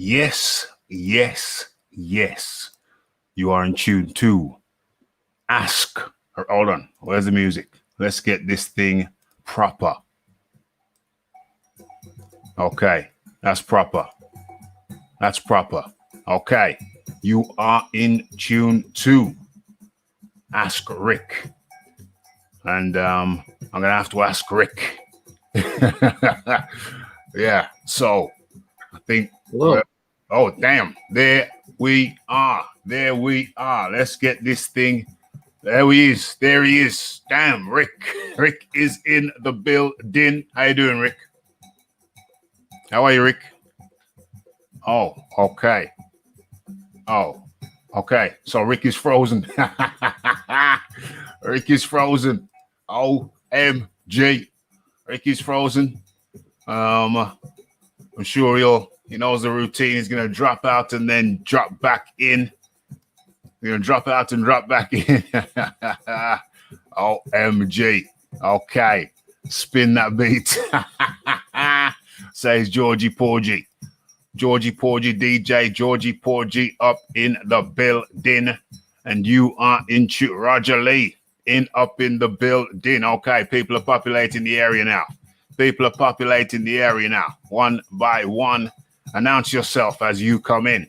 Yes, yes, yes. You are in tune to Ask. Hold on. Where's the music? Let's get this thing proper. Okay. That's proper. That's proper. Okay. You are in tune to Ask Rick. And I'm going to have to ask Rick. Yeah. So I think. Oh, damn. There we are. There we are. Let's get this thing. There he is. There he is. Damn, Rick. Rick is in the building. How you doing, Rick? How are you, Rick? Oh, okay. Oh, okay. So Rick is frozen. Rick is frozen. OMG. Rick is frozen. I'm sure he knows the routine. He's gonna drop out and then drop back in. You're gonna drop out and drop back in. OMG. Okay. Spin that beat. Says Georgie Porgy. Georgie Porgy DJ. Georgie Porgy up in the building. And you are in Roger Lee up in the building. Okay, people are populating the area now. People are populating the area now. One by one. Announce yourself as you come in.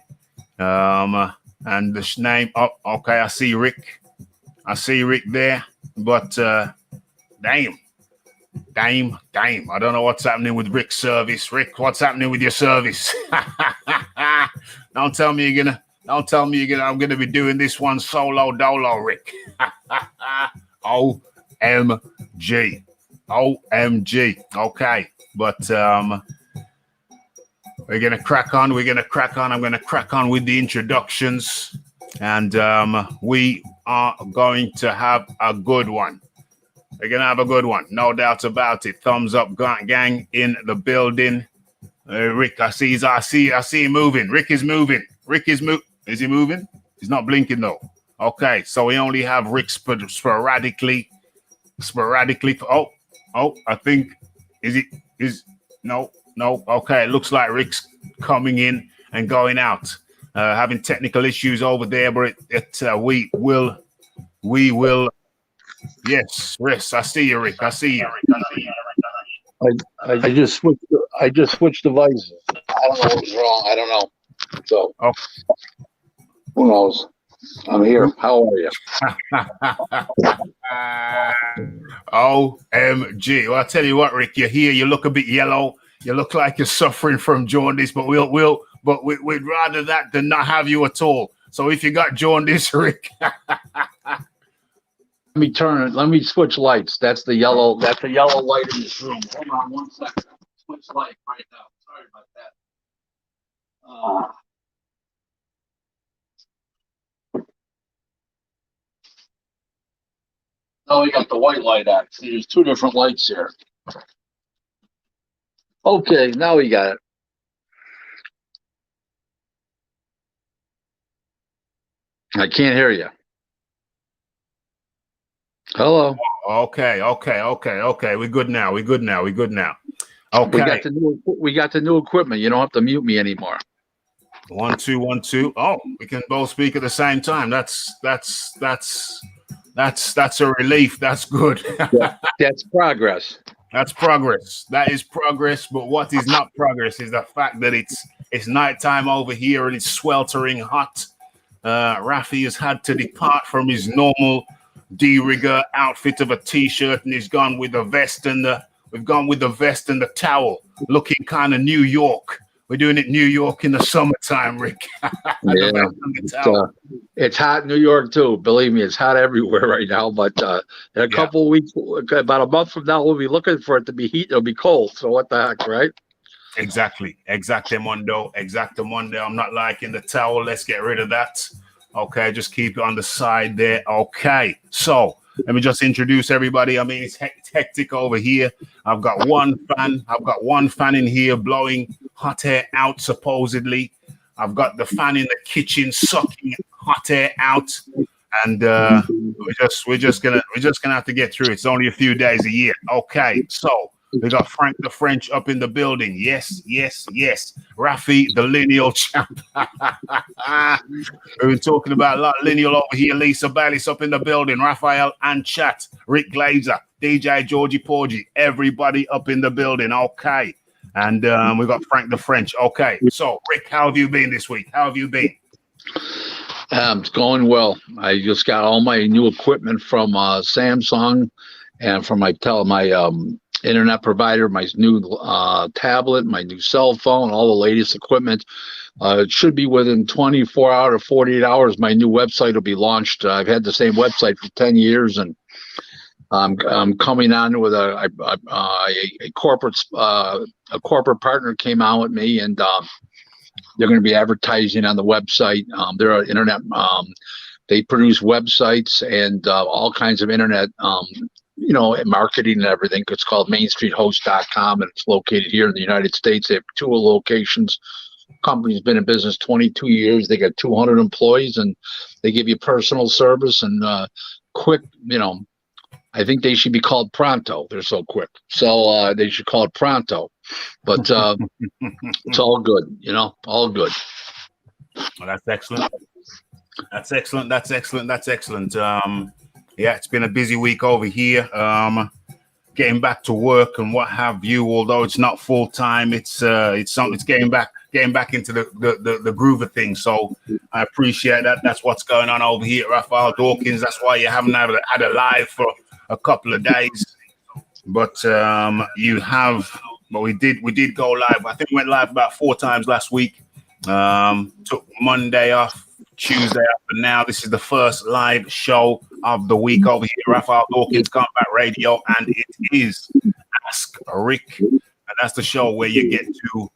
And the name up. Okay, I see Rick. I see Rick there. But damn. I don't know what's happening with Rick's service. Rick, what's happening with your service? Don't tell me you're gonna. I'm gonna be doing this one solo dolo, Rick. OMG. Okay, but we're gonna crack on. I'm gonna crack on with the introductions, and we are going to have a good one. We're gonna have a good one, no doubt about it. Thumbs up, gang, in the building. Rick, I see him moving. Rick is moving. Is he moving? He's not blinking though. Okay, so we only have Rick sporadically. Oh, I think no. Okay, it looks like Rick's coming in and going out. Having technical issues over there, but we will. Yes, I see you, Rick. I see you. I just switched devices. I don't know what's wrong. I don't know. So who knows? I'm here. How are you? OMG. Well, I'll tell you what, Rick, you're here. You look a bit yellow. You look like you're suffering from jaundice, but we'd rather that than not have you at all. So if you got jaundice, Rick. Let me switch lights. That's the yellow light in this room. Hold on 1 second. Switch light right now. Sorry about that. Oh, we got the white light on. See, there's two different lights here. Okay, now we got it. I can't hear you. Hello. Okay. We're good now. Okay. We got the new equipment. You don't have to mute me anymore. 1 2 1 2. Oh, we can both speak at the same time. That's a relief. That's good. That's progress. That's progress. That is progress. But what is not progress is the fact that it's nighttime over here and it's sweltering hot. Raphie has had to depart from his normal de-rigger outfit of a t-shirt, and he's gone with the vest and the towel, looking kind of New York. We're doing it New York in the summertime, Rick. Yeah, it's hot in New York too. Believe me, it's hot everywhere right now. But in a couple of weeks, about a month from now, we'll be looking for it to be heat. It'll be cold. So what the heck, right? Exactly. Exactamundo. I'm not liking the towel. Let's get rid of that. Okay, just keep it on the side there. Okay, so let me just introduce everybody. I mean, it's hectic over here. I've got one fan in here blowing hot air out, supposedly. I've got the fan in the kitchen sucking hot air out, and we're just gonna have to get through it. It's only a few days a year. Okay, so We got Frank the French up in the building. Yes, yes, yes. Raphie, the lineal champ. We've been talking about a lot of lineal over here. Lisa Ballis up in the building. Raphael and chat. Rick Glaser, DJ Georgie Porgy. Everybody up in the building. Okay. And we got Frank the French. Okay. So, Rick, how have you been this week? How have you been? It's going well. I just got all my new equipment from Samsung and from my internet provider, my new tablet, my new cell phone, all the latest equipment. It should be within 24 hours or 48 hours. My new website will be launched. I've had the same website for 10 years, and I'm coming on with a corporate partner came on with me, and they're going to be advertising on the website. They're an internet. They produce websites and all kinds of internet. Marketing and everything. It's called MainStreetHost.com, and it's located here in the United States. They have 2 locations. Company's been in business 22 years. They got 200 employees, and they give you personal service and quick. I think they should be called Pronto. They're so quick, so they should call it Pronto. But it's all good, all good. Well, that's excellent. That's excellent. That's excellent. That's excellent. Yeah, it's been a busy week over here. Getting back to work and what have you. Although it's not full time, it's getting back into the groove of things. So I appreciate that. That's what's going on over here at Raphael Dawkins. That's why you haven't had a live for a couple of days. But we did go live. I think we went live about 4 times last week. Took Monday off, Tuesday off, and now this is the first live show of the week over here at Raphael Dawkins Combat Radio, and it is Ask Rick, and that's the show where you get to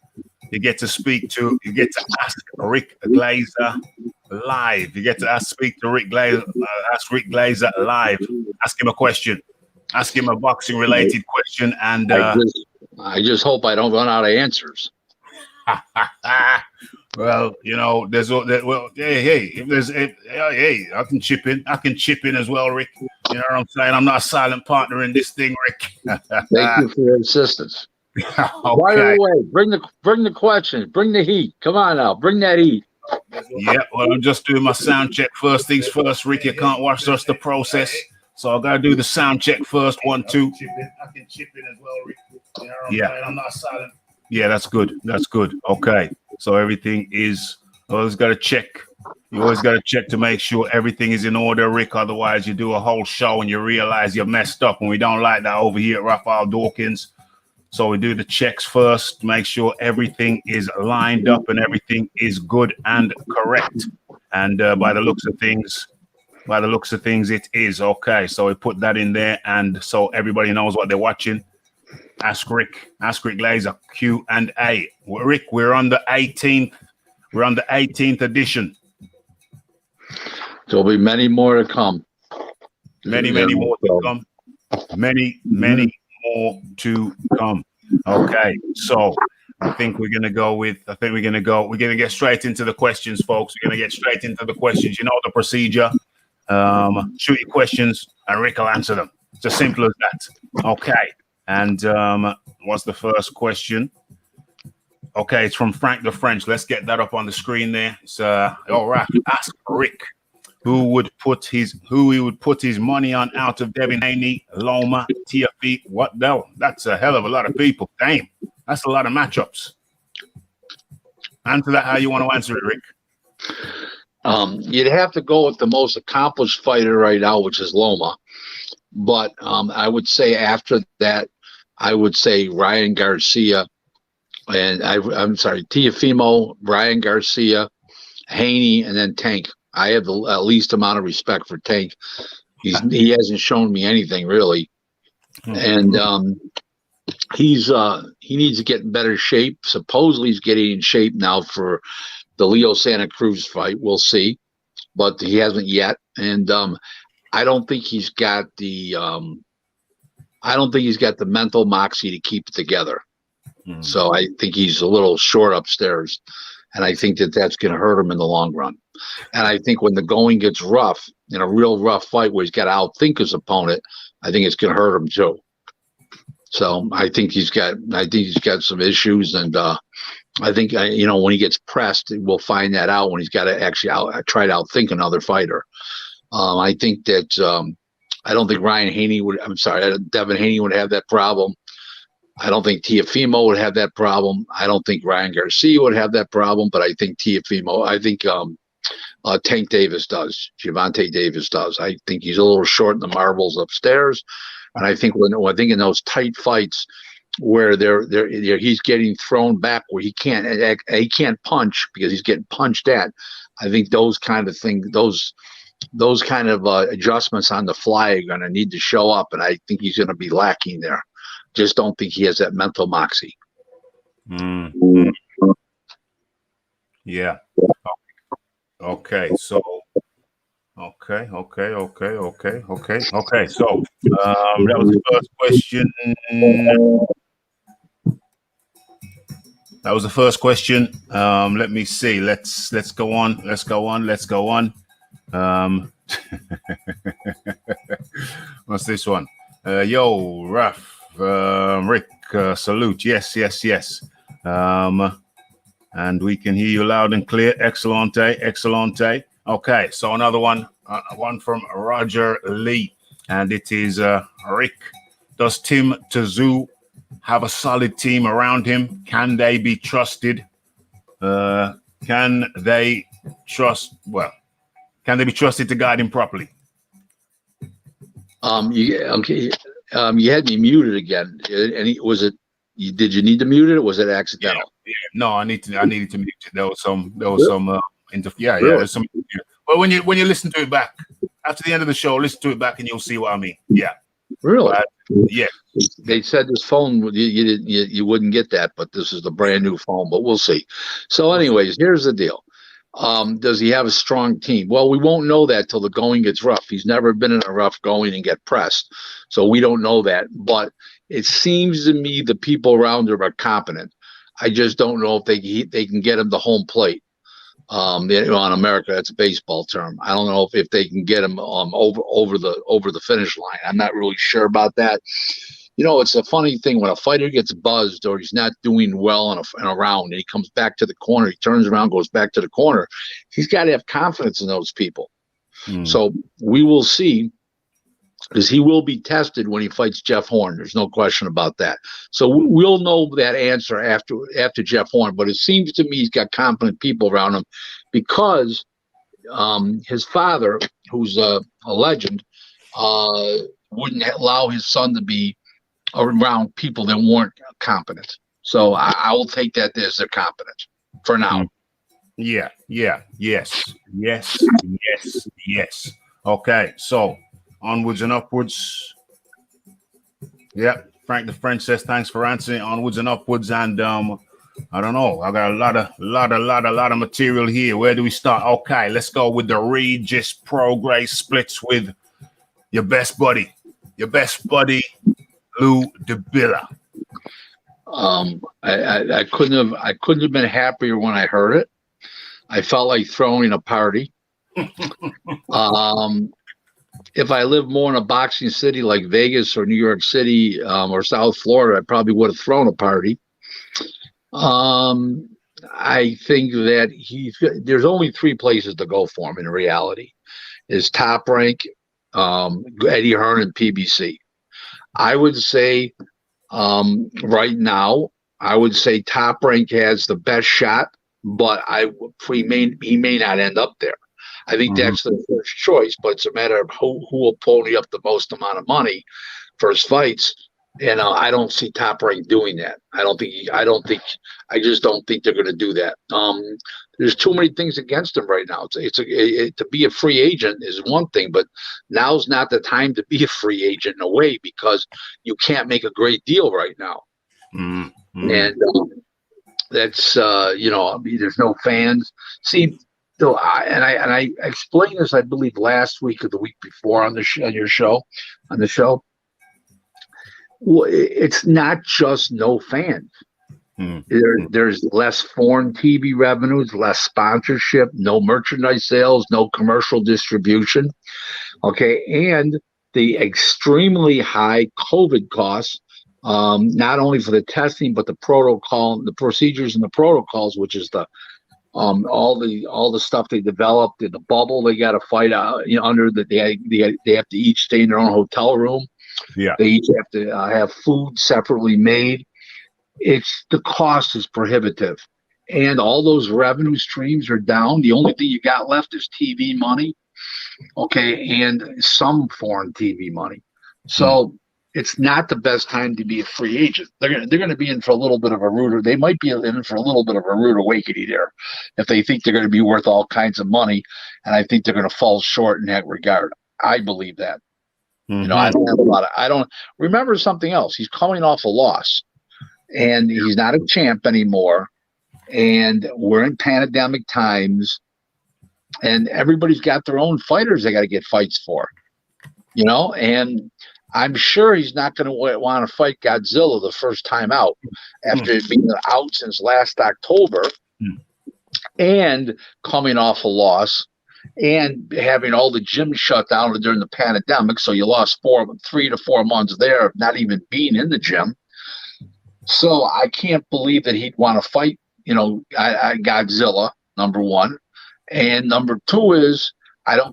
ask Rick Glaser live. You get to speak to Rick Glaser, ask Rick Glaser live. Ask him a question. Ask him a boxing related question, and I just hope I don't run out of answers. Well, there's hey, I can chip in. I can chip in as well, Rick. You know what I'm saying? I'm not a silent partner in this thing, Rick. Thank you for your assistance. Okay. Right away, bring the questions, bring the heat. Come on now, bring that heat. Yeah, well, I'm just doing my sound check first things first, Rick. You can't watch us the process, so I gotta do the sound check first. 1, 2. I can chip in as well, Rick. You know what I'm saying? I'm not silent. Yeah, that's good. That's good. Okay. So everything is, always got to check. You always got to check to make sure everything is in order, Rick. Otherwise, you do a whole show and you realize you're messed up. And we don't like that over here at Raphael Dawkins. So we do the checks first, make sure everything is lined up and everything is good and correct. And by the looks of things, it is. Okay. So we put that in there. And so everybody knows what they're watching. Ask Rick Glaser, Q&A. Rick, we're on the 18th. We're on the 18th edition. There'll be many more to come. Many more to come. Many more to come. Okay, so we're gonna get straight into the questions, folks. We're gonna get straight into the questions. You know the procedure. Shoot your questions and Rick will answer them. It's as simple as that. Okay. And what's the first question? Okay, it's from Frank the French. Let's get that up on the screen there. It's all right. Ask Rick who he would put his money on out of Devin Haney, Loma, TFE. What though? That's a hell of a lot of people. Damn, that's a lot of matchups. Answer that how you want to answer it, Rick. You'd have to go with the most accomplished fighter right now, which is Loma. But I would say after that, I would say Ryan Garcia, and I'm sorry, Teofimo, Ryan Garcia, Haney, and then Tank. I have the least amount of respect for Tank. He hasn't shown me anything really, and he needs to get in better shape. Supposedly he's getting in shape now for the Leo Santa Cruz fight. We'll see, but he hasn't yet, and I don't think he's got the mental moxie to keep it together. So I think he's a little short upstairs, and I think that's going to hurt him in the long run. And I think when the going gets rough, in a real rough fight where he's got to outthink his opponent, I think it's going to hurt him too. So I think he's got some issues, and I think when he gets pressed, we'll find that out when he's got to actually try to outthink another fighter. I think that I don't think Devin Haney would have that problem. I don't think Teofimo would have that problem. I don't think Ryan Garcia would have that problem, but I think Tank Davis does. Gervonta Davis does. I think he's a little short in the marbles upstairs, and I think in those tight fights where he's getting thrown back where he can't punch because he's getting punched at. I think those kind of things, those kind of adjustments on the fly are going to need to show up, and I think he's going to be lacking there. Just don't think he has that mental moxie. Mm-hmm. Yeah. Okay. So. Okay. So that was the first question. Let me see. Let's go on. What's this one? Yo, Raph. Rick, salute. Yes. And we can hear you loud and clear. Excellente. Okay, so another one from Roger Lee, and it is Rick. Does Tim Tszyu have a solid team around him? Can they be trusted? Can they be trusted to guide him properly? You had me muted again. Did you need to mute it, or was it accidental? Yeah. No, I needed to mute it. There was some There's some. Well, when you listen to it back after the end of the show, listen to it back and you'll see what I mean. Yeah. Really? Yeah. They said this phone you wouldn't get that, but this is the brand new phone. But we'll see. So, anyways, here's the deal. Does he have a strong team? Well, we won't know that till the going gets rough. He's never been in a rough going and get pressed, so we don't know that. But it seems to me the people around him are competent. I just don't know if they can get him to home plate. On America, that's a baseball term. I don't know if they can get him over the finish line. I'm not really sure about that. It's a funny thing when a fighter gets buzzed or he's not doing well in a round and he comes back to the corner, he turns around, goes back to the corner. He's got to have confidence in those people. So we will see, because he will be tested when he fights Jeff Horn. There's no question about that. So we'll know that answer after Jeff Horn. But it seems to me he's got competent people around him because his father, who's a legend, wouldn't allow his son to be around people that weren't competent. So I will take that as they're competent for now. Yeah. Yes. Okay, so onwards and upwards. Yeah, Frank the French says thanks for answering. Onwards and upwards, and I don't know. I got a lot of material here. Where do we start? Okay, let's go with the Regis Prograis splits with your best buddy, Lou DeBilla. I couldn't have been happier when I heard it. I felt like throwing a party. If I lived more in a boxing city like Vegas or New York City or South Florida, I probably would have thrown a party. I think that there's only three places to go for him in reality. Is Top Rank, Eddie Hearn, and PBC. I would say right now, I would say Top Rank has the best shot, but he may not end up there. I think that's the first choice, but it's a matter of who will pony up the most amount of money for his fights. And I don't see Top Rank doing that. I just don't think they're going to do that. There's too many things against him right now. To be a free agent is one thing, but now's not the time to be a free agent in a way because you can't make a great deal right now. And that's there's no fans. See. So I explained this, I believe, last week or the week before on the show. Well, it's not just no fans. There's less foreign TV revenues, less sponsorship, no merchandise sales, no commercial distribution. Okay, and the extremely high COVID costs not only for the testing, but the protocol, the procedures and the protocols, which is the all the stuff they developed in the bubble they got to fight out, under that they have to each stay in their own hotel room. Yeah. They each have to have food separately made. The cost is prohibitive, and all those revenue streams are down. The only thing you got left is TV money, okay, and some foreign TV money. So it's not the best time to be a free agent. They're gonna be in for a little bit of a rude. They might be in for a little bit of a rude awakening there, if they think they're going to be worth all kinds of money, and I think they're going to fall short in that regard. I believe that. I don't have a lot of. I don't remember something else. He's coming off a loss, and he's not a champ anymore. And we're in pandemic times, and everybody's got their own fighters they got to get fights for, and I'm sure he's not going to want to fight Godzilla the first time out after being out since last October and coming off a loss and having all the gyms shut down during the pandemic. So you lost 3 to 4 months there of not even being in the gym. So I can't believe that he'd want to fight, Godzilla, number one. And number two is,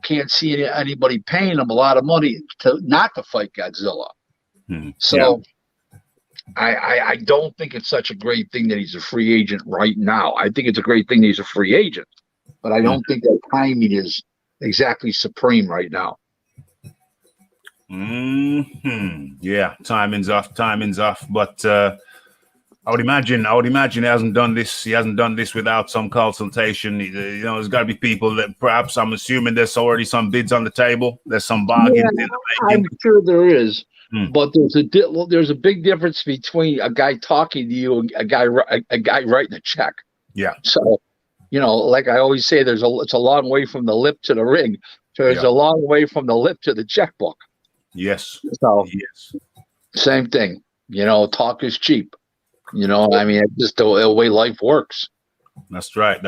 can't see anybody paying him a lot of money not to fight Godzilla. So I don't think it's such a great thing that he's a free agent right now. I think it's a great thing that he's a free agent, but I don't think that timing is exactly supreme right now. Yeah, timing's off. But I would imagine he hasn't done this without some consultation. There's got to be people that perhaps, I'm assuming there's already some bids on the table. There's some bargains in the making. I'm sure there is, but there's a big difference between a guy talking to you and a guy writing a check. Yeah. So, like I always say, it's a long way from the lip to the ring. So there's a long way from the lip to the checkbook. Yes. So yes. Same thing. Talk is cheap. It's just the way life works. That's right.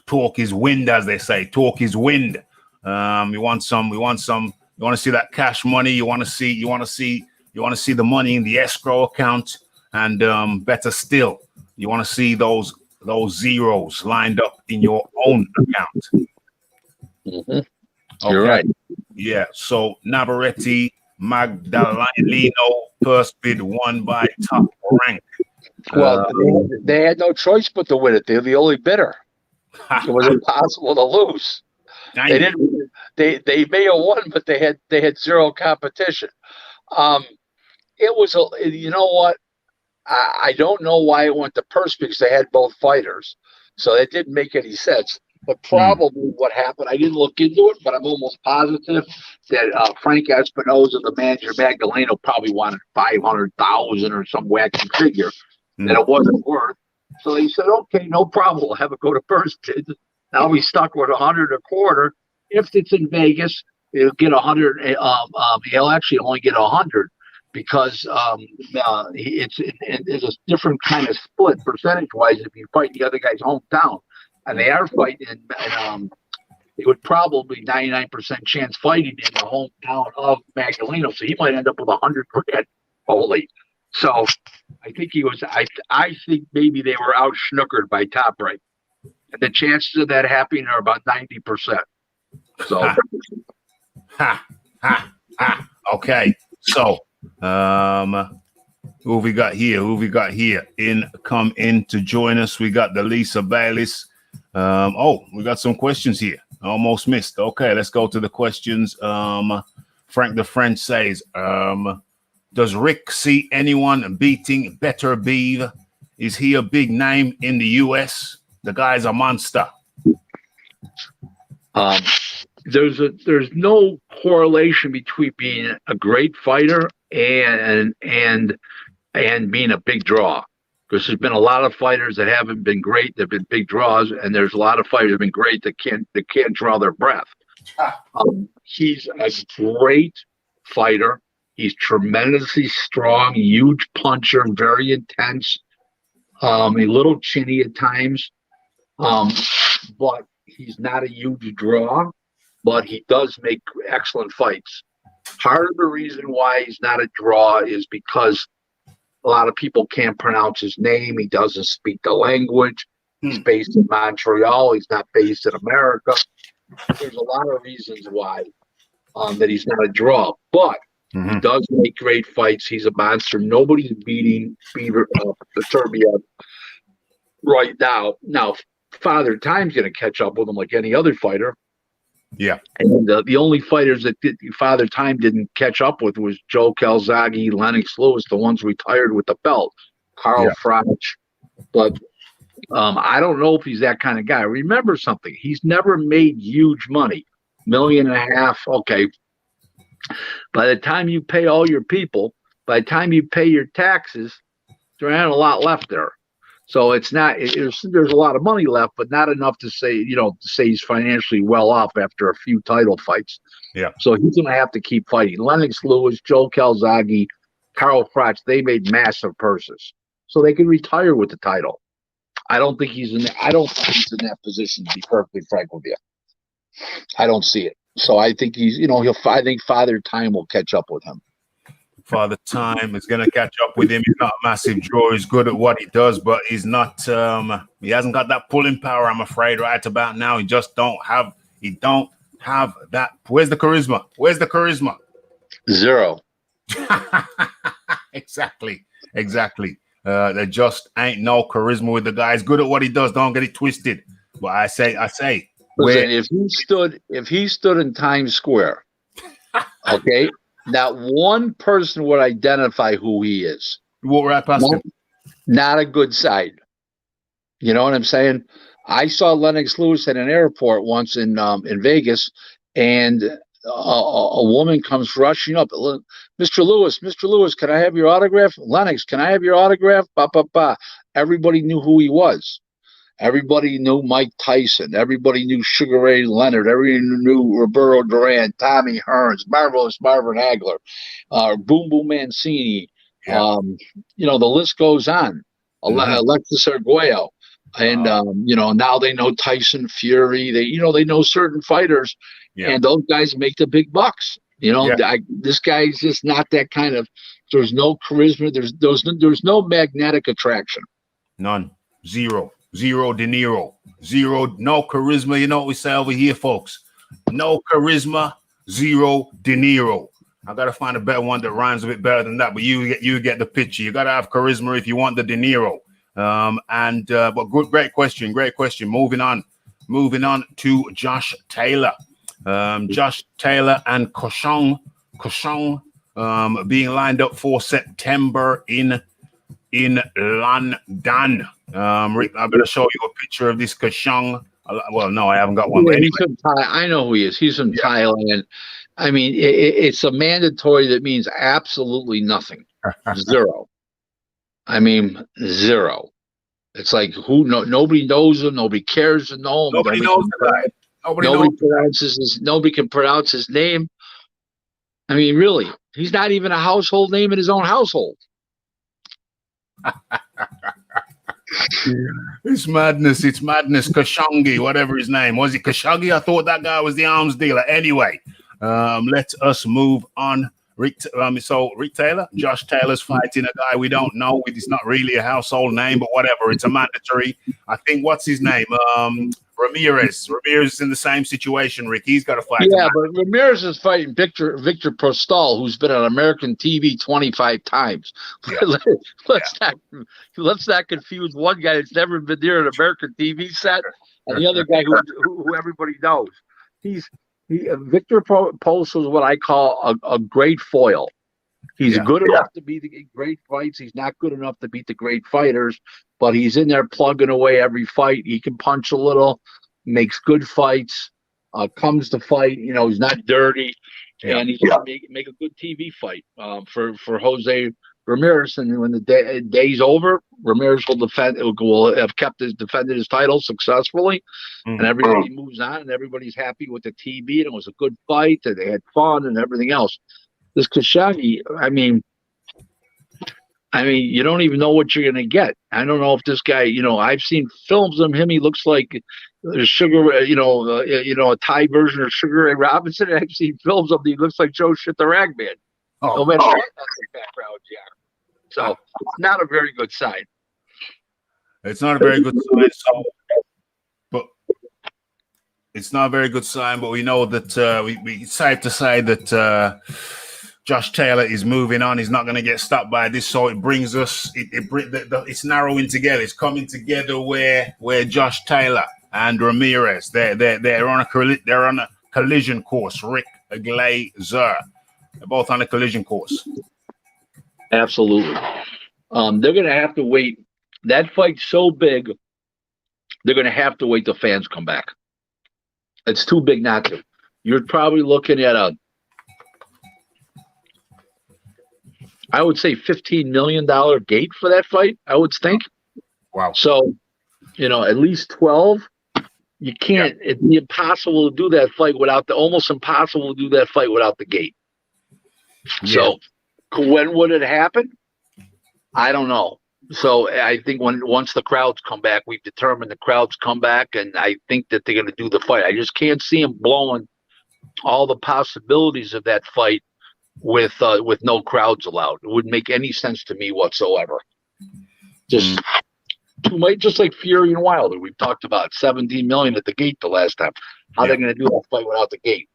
Talk is wind, as they say. Talk is wind. You want to see that cash money. You want to see the money in the escrow account, and better still, you want to see those zeros lined up in your own account. Okay. You're right. Yeah. So Navarrete Magdaleno first bid won by Top Rank. Well, they had no choice but to win it. They're the only bidder. It was impossible to lose. They didn't. They may have won, but they had zero competition. It was you know what? I don't know why it went to purse, because they had both fighters, so it didn't make any sense. But probably what happened, I didn't look into it, but I'm almost positive that Frank Espinosa, the manager, Magdaleno, probably wanted 500,000 or some wacky figure that it wasn't worth. So he said, "Okay, no problem. We'll have it go to first bid." Now we stuck with 100 a quarter. If it's in Vegas, he'll get 100. He'll actually only get 100 because it's a different kind of split percentage-wise if you fight the other guy's hometown. And they are fighting, and it would probably 99% chance fighting in the hometown of Magdaleno. So he might end up with 100 grand only. So I think he was. I think maybe they were out schnookered by Top Rank, and the chances of that happening are about 90%. So, Okay. So, who we got here? Come in to join us. We got the Lisa Bayliss. We got some questions here. Almost missed. Okay, let's go to the questions. Frank the French says, does Rick see anyone beating Better Beeve? Is he a big name in the US? The guy's a monster. There's no correlation between being a great fighter and being a big draw. Because there's been a lot of fighters that haven't been great, they've been big draws, and there's a lot of fighters that have been great that can't draw their breath. He's a great fighter. He's tremendously strong, huge puncher, very intense, a little chinny at times, but he's not a huge draw, but he does make excellent fights. Part of the reason why he's not a draw is because a lot of people can't pronounce his name. He doesn't speak the language. He's based in Montreal. He's not based in America. There's a lot of reasons why that he's not a draw. But he does make great fights. He's a monster. Nobody's beating Serbia right now. Now, Father Time's going to catch up with him like any other fighter. Yeah. And the only fighters that Father Time didn't catch up with was Joe Calzaghe, Lennox Lewis, the ones retired with the belt, Carl Froch. But I don't know if he's that kind of guy. Remember something. He's never made huge money. $1.5 million. Okay. By the time you pay all your people, by the time you pay your taxes, there ain't a lot left there. So it's not. There's a lot of money left, but not enough to say he's financially well off after a few title fights. Yeah. So he's going to have to keep fighting. Lennox Lewis, Joe Calzaghe, Carl Froch, they made massive purses, so they can retire with the title. I don't think he's in that position, to be perfectly frank with you. I don't see it. So I think I think Father Time will catch up with him. Father Time is going to catch up with him. He's not a massive draw. He's good at what he does, but he's not. He hasn't got that pulling power, I'm afraid, right about now. He just don't have. He don't have that. Where's the charisma? Where's the charisma? Zero. Exactly. There just ain't no charisma with the guy. He's good at what he does. Don't get it twisted. But I say. Listen, if he stood in Times Square, okay. Not one person would identify who he is. Walk right past him. Not a good side. You know what I'm saying? I saw Lennox Lewis at an airport once in Vegas, and a woman comes rushing up. Mr. Lewis, can I have your autograph? Lennox, can I have your autograph? Ba, ba, ba. Everybody knew who he was. Everybody knew Mike Tyson. Everybody knew Sugar Ray Leonard. Everybody knew Roberto Duran, Tommy Hearns, Marvelous Marvin Hagler, Boom Boom Mancini. Yeah. The list goes on. Alexis Arguello. And, now they know Tyson Fury. They know certain fighters. Yeah. And those guys make the big bucks. This guy's just not that kind of. There's no charisma. There's no magnetic attraction. None. Zero De Niro. Zero. No charisma. You know what we say over here, folks? No charisma. Zero De Niro. I gotta find a better one that rhymes a bit better than that. But you get the picture. You gotta have charisma if you want the De Niro. But great question. Moving on to Josh Taylor. Josh Taylor and Cochon being lined up for September in London. Rick, I'm going to show you a picture of this Cochon. Well, no, I haven't got one. Yeah, anyway. I know who he is. He's from Thailand. I mean, it's a mandatory that means absolutely nothing. Zero. I mean, zero. It's like nobody knows him. Nobody cares to know him. Nobody knows the guy. Nobody can pronounce his name. I mean, really, he's not even a household name in his own household. It's madness. Khashoggi, whatever his name was. It Khashoggi? I thought that guy was the arms dealer. Anyway, let us move on. Rick Taylor, Josh Taylor's fighting a guy we don't know. It's not really a household name, but whatever. It's a mandatory. I think, what's his name? Ramirez. Ramirez is in the same situation, Rick. He's got to fight. Yeah, but Ramirez is fighting Victor Postol, who's been on American TV 25 times. Yeah. Let's not confuse one guy that's never been near an American TV set and the other guy who everybody knows. Victor Postol is what I call a great foil. He's good enough to beat the great fights. He's not good enough to beat the great fighters, but he's in there plugging away every fight. He can punch a little, makes good fights, comes to fight. He's not dirty, and he's going to make a good TV fight for Jose Ramirez. And when the day's over, Ramirez will have defended his title successfully, and everybody moves on, and everybody's happy with the TV. And it was a good fight, and they had fun and everything else. This Khashoggi, I mean, you don't even know what you're going to get. I don't know if this guy, I've seen films of him. He looks like Sugar, a Thai version of Sugar Ray Robinson. And I've seen films of him. He looks like Joe Shit the Ragman. No matter what background you are. So it's not a very good sign. It's not a very good sign. But it's not a very good sign. But we know that we safe to say that Josh Taylor is moving on. He's not going to get stopped by this. So it brings us. It's narrowing together. It's coming together where Josh Taylor and Ramirez they're on a collision course. Rick Glaser. They're both on a collision course. Absolutely. They're going to have to wait. That fight's so big, they're going to have to wait till fans come back. It's too big not to. You're probably looking at I would say $15 million gate for that fight, I would think. Wow. So, at least 12. You can't, It'd be impossible to do that fight almost impossible to do that fight without the gate. Yeah. So when would it happen? I don't know. So I think once the crowds come back, we've determined the crowds come back, and I think that they're going to do the fight. I just can't see them blowing all the possibilities of that fight with no crowds allowed. It wouldn't make any sense to me whatsoever. Just like Fury and Wilder. We've talked about 17 million at the gate the last time. How they're going to do that fight without the gate?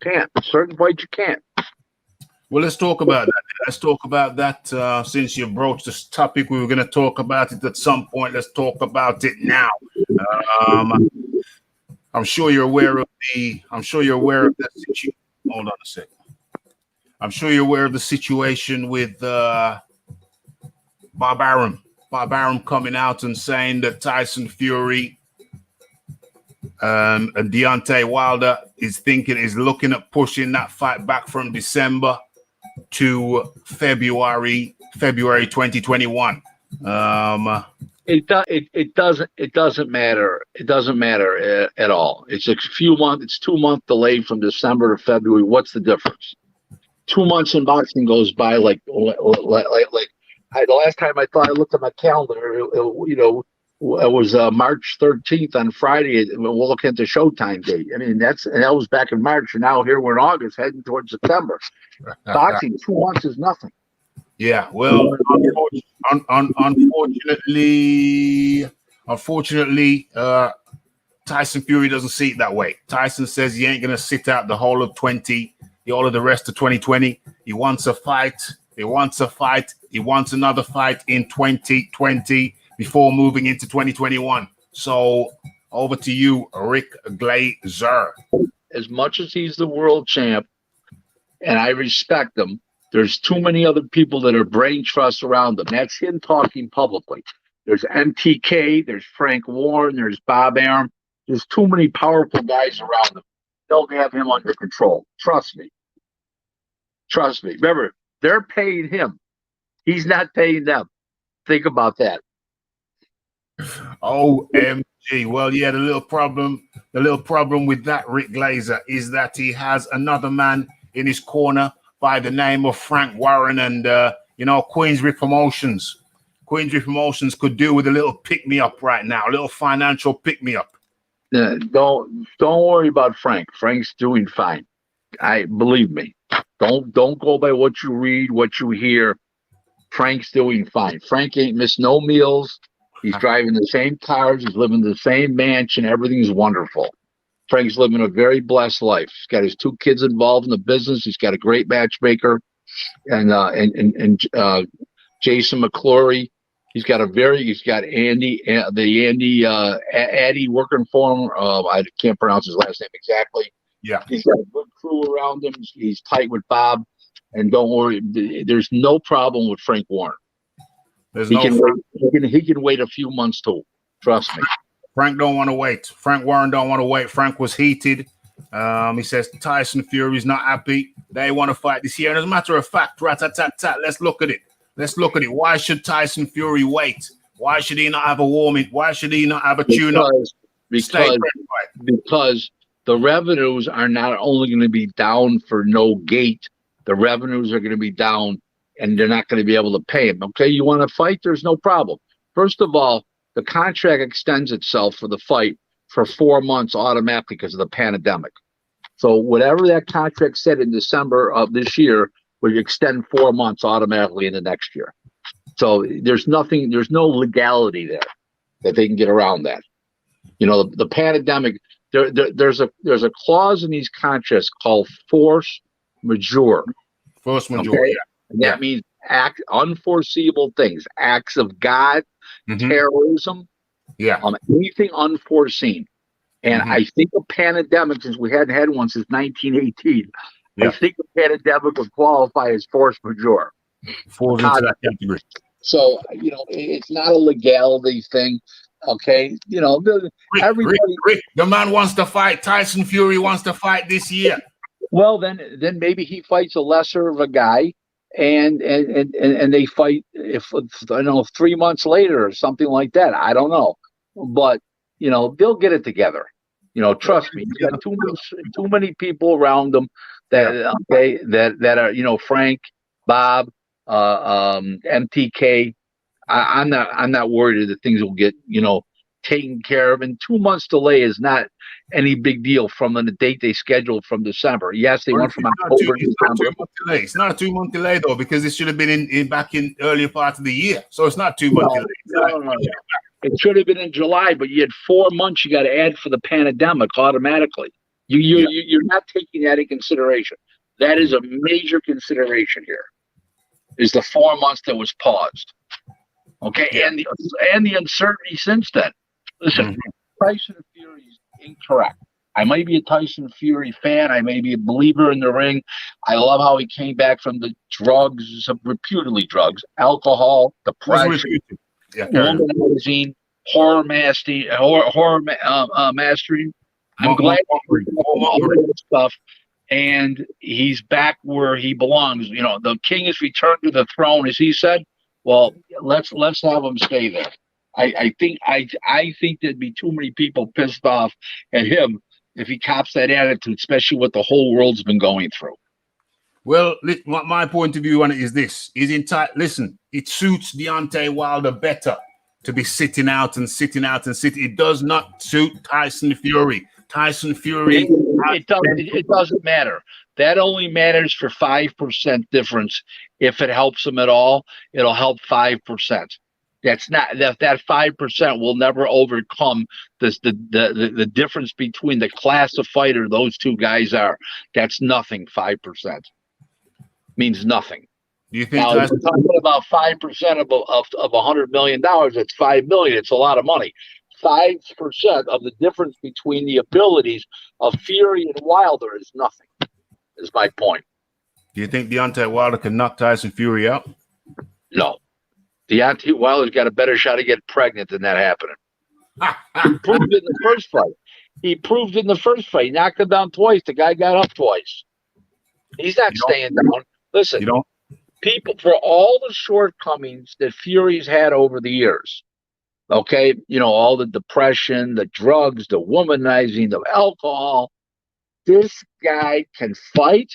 Can't. Certain fights you can't. Well, let's talk about that. Let's talk about that. Since you broached this topic, we were going to talk about it at some point. Let's talk about it now. I'm sure you're aware of the. That situation. Hold on a second. I'm sure you're aware of the situation with Bob Arum. Bob Arum coming out and saying that Tyson Fury and Deontay Wilder is looking at pushing that fight back from December to February 2021. It doesn't matter. It doesn't matter at all. It's a few months. It's 2 month delay from December to February. What's the difference? 2 months in boxing goes by like the last time I looked at my calendar, it was March 13th on Friday. We're looking at the Showtime date. I mean, that was back in March, and now here we're in August, heading towards September. Boxing, 2 months is nothing. Yeah, well, unfortunately, Tyson Fury doesn't see it that way. Tyson says he ain't gonna sit out the whole of the rest of 2020. He wants a fight. He wants another fight in 2020 before moving into 2021. So over to you, Rick Glaser. As much as he's the world champ, and I respect him, there's too many other people that are brain trusts around him. That's him talking publicly. There's MTK, there's Frank Warren, there's Bob Arum. There's too many powerful guys around him. They'll have him under control. Trust me. Remember, they're paying him. He's not paying them. Think about that. OMG. Well, yeah, the little problem with that, Rick Glaser, is that he has another man in his corner by the name of Frank Warren and, Queensbury Promotions. Queensbury Promotions could do with a little pick-me-up right now, a little financial pick-me-up. Don't worry about Frank. Frank's doing fine. Believe me. Don't go by what you read, what you hear. Frank's doing fine. Frank ain't missed no meals. He's driving the same cars. He's living in the same mansion. Everything's wonderful. Frank's living a very blessed life. He's got his 2 kids involved in the business. He's got a great matchmaker, and Jason McClory. He's got Andy, Addy working for him. I can't pronounce his last name exactly. Yeah, he's got a good crew around him. He's tight with Bob, and don't worry. There's no problem with Frank Warren. He can wait a few months too. Trust me. Frank don't want to wait. Frank Warren don't want to wait. Frank was heated. He says Tyson Fury's not happy. They want to fight this year. And as a matter of fact, rat-a-tat-tat, let's look at it. Why should Tyson Fury wait? Why should he not have a warming? Why should he not have a tune-up? Because the revenues are not only going to be down for no gate, the revenues are going to be down, and they're not going to be able to pay him. Okay, you want to fight? There's no problem. First of all, the contract extends itself for the fight for 4 months automatically because of the pandemic. So whatever that contract said in December of this year would extend 4 months automatically into next year. So there's no legality there that they can get around that. You know, the pandemic, there's a clause in these contracts called force majeure. Force majeure, okay? yeah. And that means unforeseeable things, acts of God, terrorism, anything unforeseen. And I think a pandemic, since we hadn't had one since 1918, I think a pandemic would qualify as force majeure. Falls into that category. So, you know, it's not a legality thing. Okay, you know, everybody. Rick, the man wants to fight. Tyson Fury wants to fight this year. Well, then maybe he fights a lesser of a guy, and they fight if I know 3 months later or something like that. I don't know, but you know they'll get it together. You know, trust me. He's got too many people around him that that are, you know, Frank, Bob, MTK. I'm not worried that things will get, you know, taken care of. And 2 months delay is not any big deal from the date they scheduled from December. Yes, they went from October to December. It's not a 2 month delay though, because it should have been in back in earlier part of the year. So it's not 2 month delay. No. It should have been in July, but you had 4 months you got to add for the pandemic automatically. You're not taking that in consideration. That is a major consideration here. Is the 4 months that was paused. Okay, and the uncertainty since then. Listen, Tyson Fury is incorrect. I may be a Tyson Fury fan. I may be a believer in the ring. I love how he came back from the drugs, reputedly drugs, alcohol, depression, womanizing, horror mastering. I'm glad all that stuff. And he's back where he belongs. You know, the king has returned to the throne, as he said. Well, let's have him stay there. I think there'd be too many people pissed off at him if he cops that attitude, especially what the whole world's been going through. Well, my point of view on it is this: listen, it suits Deontay Wilder better to be sitting out. It does not suit Tyson Fury. Tyson Fury. It doesn't matter. That only matters for 5% difference. If it helps him at all, it'll help 5%. That's not that 5% will never overcome the difference between the class of fighter those two guys are. That's nothing. 5% means nothing. Do you think now, we're talking about 5% of $100 million? That's $5 million. It's a lot of money. 5% of the difference between the abilities of Fury and Wilder is nothing. Is my point. Do you think Deontay Wilder can knock Tyson Fury out? No. Deontay Wilder's got a better shot to get pregnant than that happening. He proved it in the first fight. He knocked him down twice. The guy got up twice. He's not staying down. Listen, people, for all the shortcomings that Fury's had over the years, okay, you know, all the depression, the drugs, the womanizing, the alcohol, this guy can fight,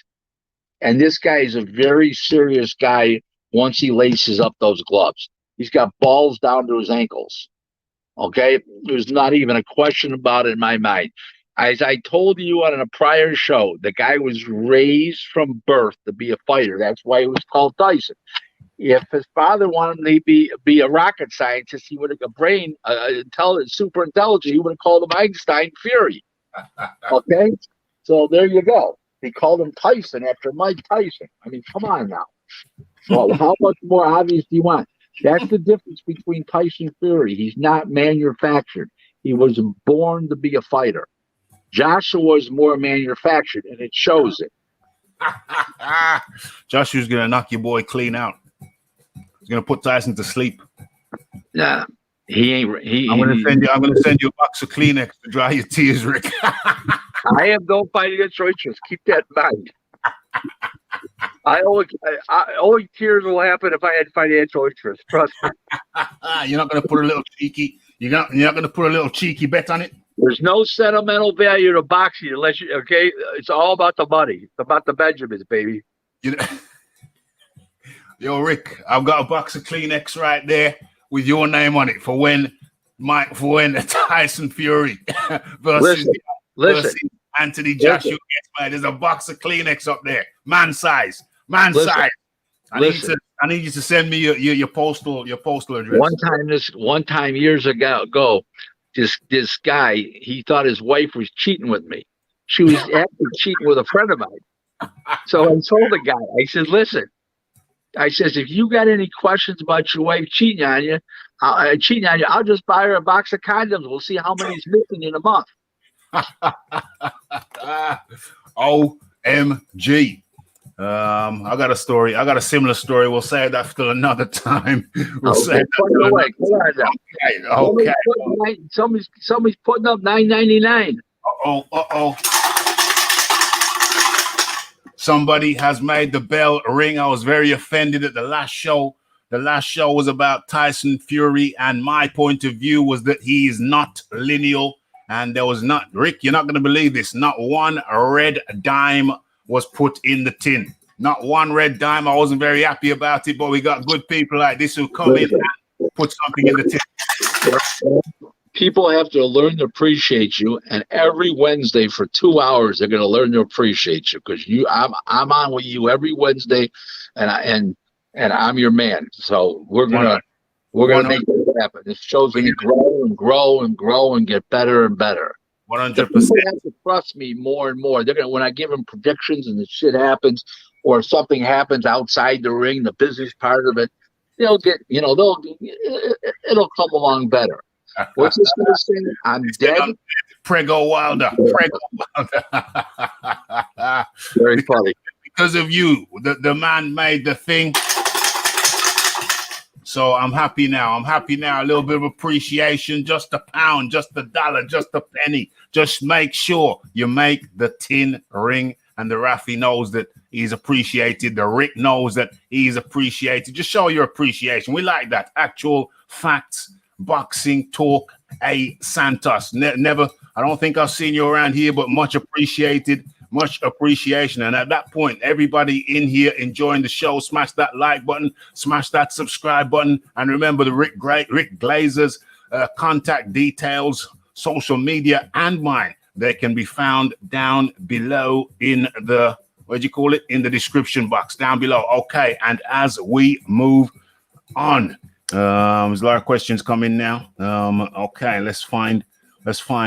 and this guy is a very serious guy once he laces up those gloves. He's got balls down to his ankles. Okay? There's not even a question about it in my mind. As I told you on a prior show, the guy was raised from birth to be a fighter. That's why he was called Tyson. If his father wanted him to be a rocket scientist, he would have a brain, super intelligent. He would have called him Einstein Fury. Okay? So there you go. He called him Tyson after Mike Tyson. I mean, come on now. Well, how much more obvious do you want? That's the difference between Tyson Fury. He's not manufactured. He was born to be a fighter. Joshua is more manufactured, and it shows it. Joshua's going to knock your boy clean out. He's going to put Tyson to sleep. Nah, he ain't. I'm going to send you a box of Kleenex to dry your tears, Rick. I have no fight against choices. Keep that in mind. Only tears will happen if I had financial interest. Trust me. You're not going to put a little cheeky. You're not going to put a little cheeky bet on it. There's no sentimental value to boxing unless you. Okay, it's all about the money. It's about the Benjamins, baby. Yo, Rick, I've got a box of Kleenex right there with your name on it for when Mike for when Tyson Fury versus Anthony Joshua gets made. There's a box of Kleenex up there, man size. I need you to send me your postal address. One time years ago, this guy, he thought his wife was cheating with me. She was actually cheating with a friend of mine. So I told the guy, I said, listen, I says, if you got any questions about your wife cheating on you, I'll just buy her a box of condoms. We'll see how many's missing in a month. OMG. I got a story. I got a similar story. We'll save that for another time. Okay. Somebody's putting up $9.99. Uh-oh. Somebody has made the bell ring. I was very offended at the last show. The last show was about Tyson Fury, and my point of view was that he is not lineal, and there was not, Rick, you're not going to believe this, not one red dime was put in the tin. Not one red dime. I wasn't very happy about it, but we got good people like this who come in and put something in the tin. People have to learn to appreciate you, and every Wednesday for 2 hours they're going to learn to appreciate you because I'm on with you every Wednesday, and I'm your man. So we're gonna make it happen. This show's going to grow and get better and better. 100%. People have to trust me more and more. They're gonna, when I give them predictions and the shit happens, or something happens outside the ring, the business part of it, they'll get, it'll come along better. What's this gonna say? I'm dead. Prego Wilder. Very funny. Because of you, the man made the thing. So I'm happy now. A little bit of appreciation, just a pound, just a dollar, just a penny. Just make sure you make the tin ring, and the Raphie knows that he's appreciated. The Rick knows that he's appreciated. Just show your appreciation. We like that. Actual facts. Boxing talk, Santos. Never, I don't think I've seen you around here, but much appreciated, much appreciation. And at that point, everybody in here enjoying the show, smash that like button, smash that subscribe button, and remember the Rick Glaser's contact details, social media, and mine. They can be found down below in the in the description box down below. Okay, and as we move on. There's a lot of questions coming now. Okay, let's find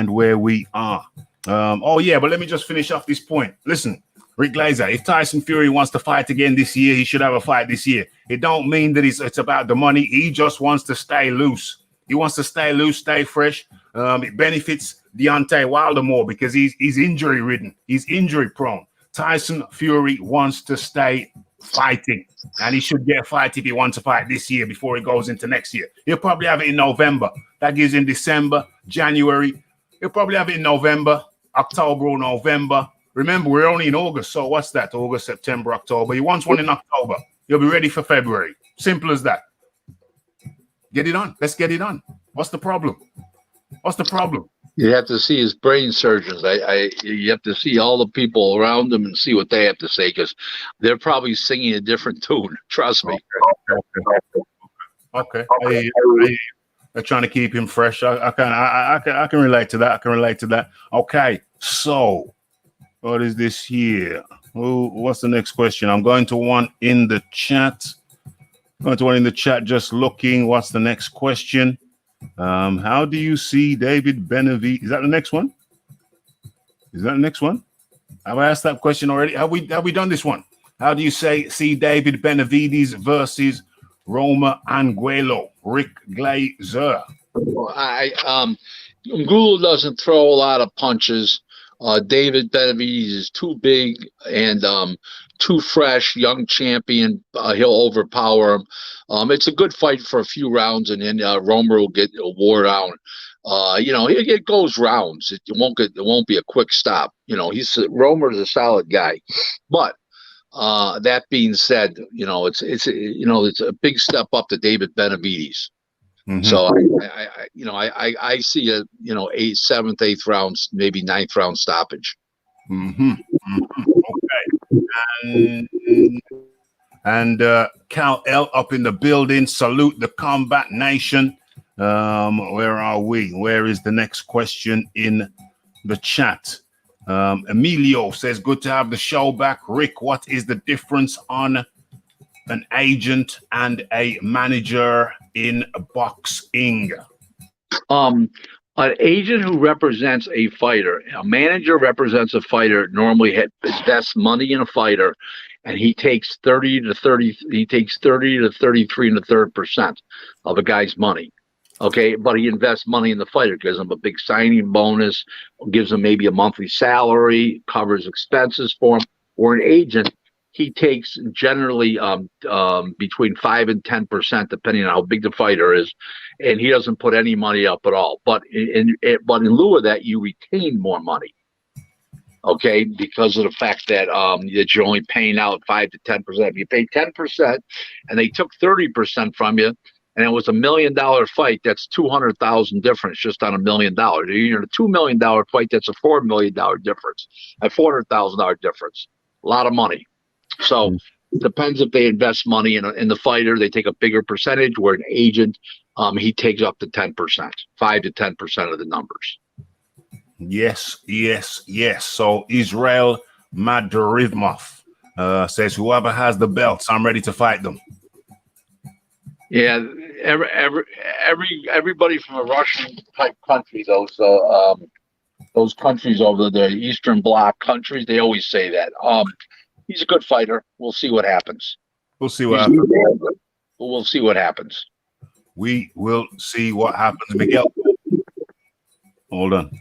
where we are. Oh yeah, but let me just finish off this point. Listen, Rick Glaser, if Tyson Fury wants to fight again this year, he should have a fight this year. It don't mean that it's about the money. He just wants to stay loose. He wants to stay loose, stay fresh. It benefits Deontay Wilder more because he's injury ridden. He's injury prone. Tyson Fury wants to stay fighting, and he should get a fight if he wants to fight this year before he goes into next year. He'll probably have it in November. That gives him December, January. He'll probably have it in November, October or November. Remember, we're only in August, so what's that? August, September, October. He wants one in October. He'll be ready for February. Simple as that. Get it on. Let's get it on. What's the problem? You have to see his brain surgeons. You have to see all the people around him and see what they have to say, because they're probably singing a different tune. Trust me. Okay. They're trying to keep him fresh. I can relate to that. Okay. So, what is this here? What's the next question? I'm going to one in the chat. Just looking. What's the next question? How do you see David Benavidez? Is that the next one? Have I asked that question already? Have we done this one? How do you see David Benavidez versus Roma Angulo? Rick Glaser. Angulo doesn't throw a lot of punches. David Benavidez is too big and too fresh, young champion. He'll overpower him. It's a good fight for a few rounds, and then Romer will get wore down. It goes rounds. It won't be a quick stop. Romer's a solid guy, but that being said, it's a big step up to David Benavidez. Mm-hmm. So I see a 8th, 7th, 8th rounds, maybe 9th round stoppage. Mm-hmm. Okay. And Cal L up in the building. Salute the Combat Nation. Where are we? Where is the next question in the chat? Emilio says, good to have the show back. Rick, what is the difference on an agent and a manager in boxing? An agent who represents a fighter, a manager represents a fighter, normally invests money in a fighter, and he takes 30 to 33 and a third percent of a guy's money. Okay, but he invests money in the fighter, gives him a big signing bonus, gives him maybe a monthly salary, covers expenses for him. Or an agent, he takes generally between 5 and 10%, depending on how big the fighter is, and he doesn't put any money up at all. But in lieu of that, you retain more money, okay, because of the fact that that you're only paying out 5 to 10%. If you pay 10% and they took 30% from you, and it was $1 million fight, that's 200,000 difference just on $1 million. You're in a $2 million fight, that's a $4 million difference, a $400,000 difference. A lot of money. So it depends if they invest money in the fighter, they take a bigger percentage. Where an agent, he takes up to 10%, 5 to 10% of the numbers. Yes. So Israel Madrivmov says, whoever has the belts, I'm ready to fight them. Yeah, everybody from a Russian type country, those countries over the Eastern Bloc countries, they always say that. He's a good fighter. We'll see what happens. We'll see what happens. We'll see what happens. We will see what happens, Miguel. Hold on.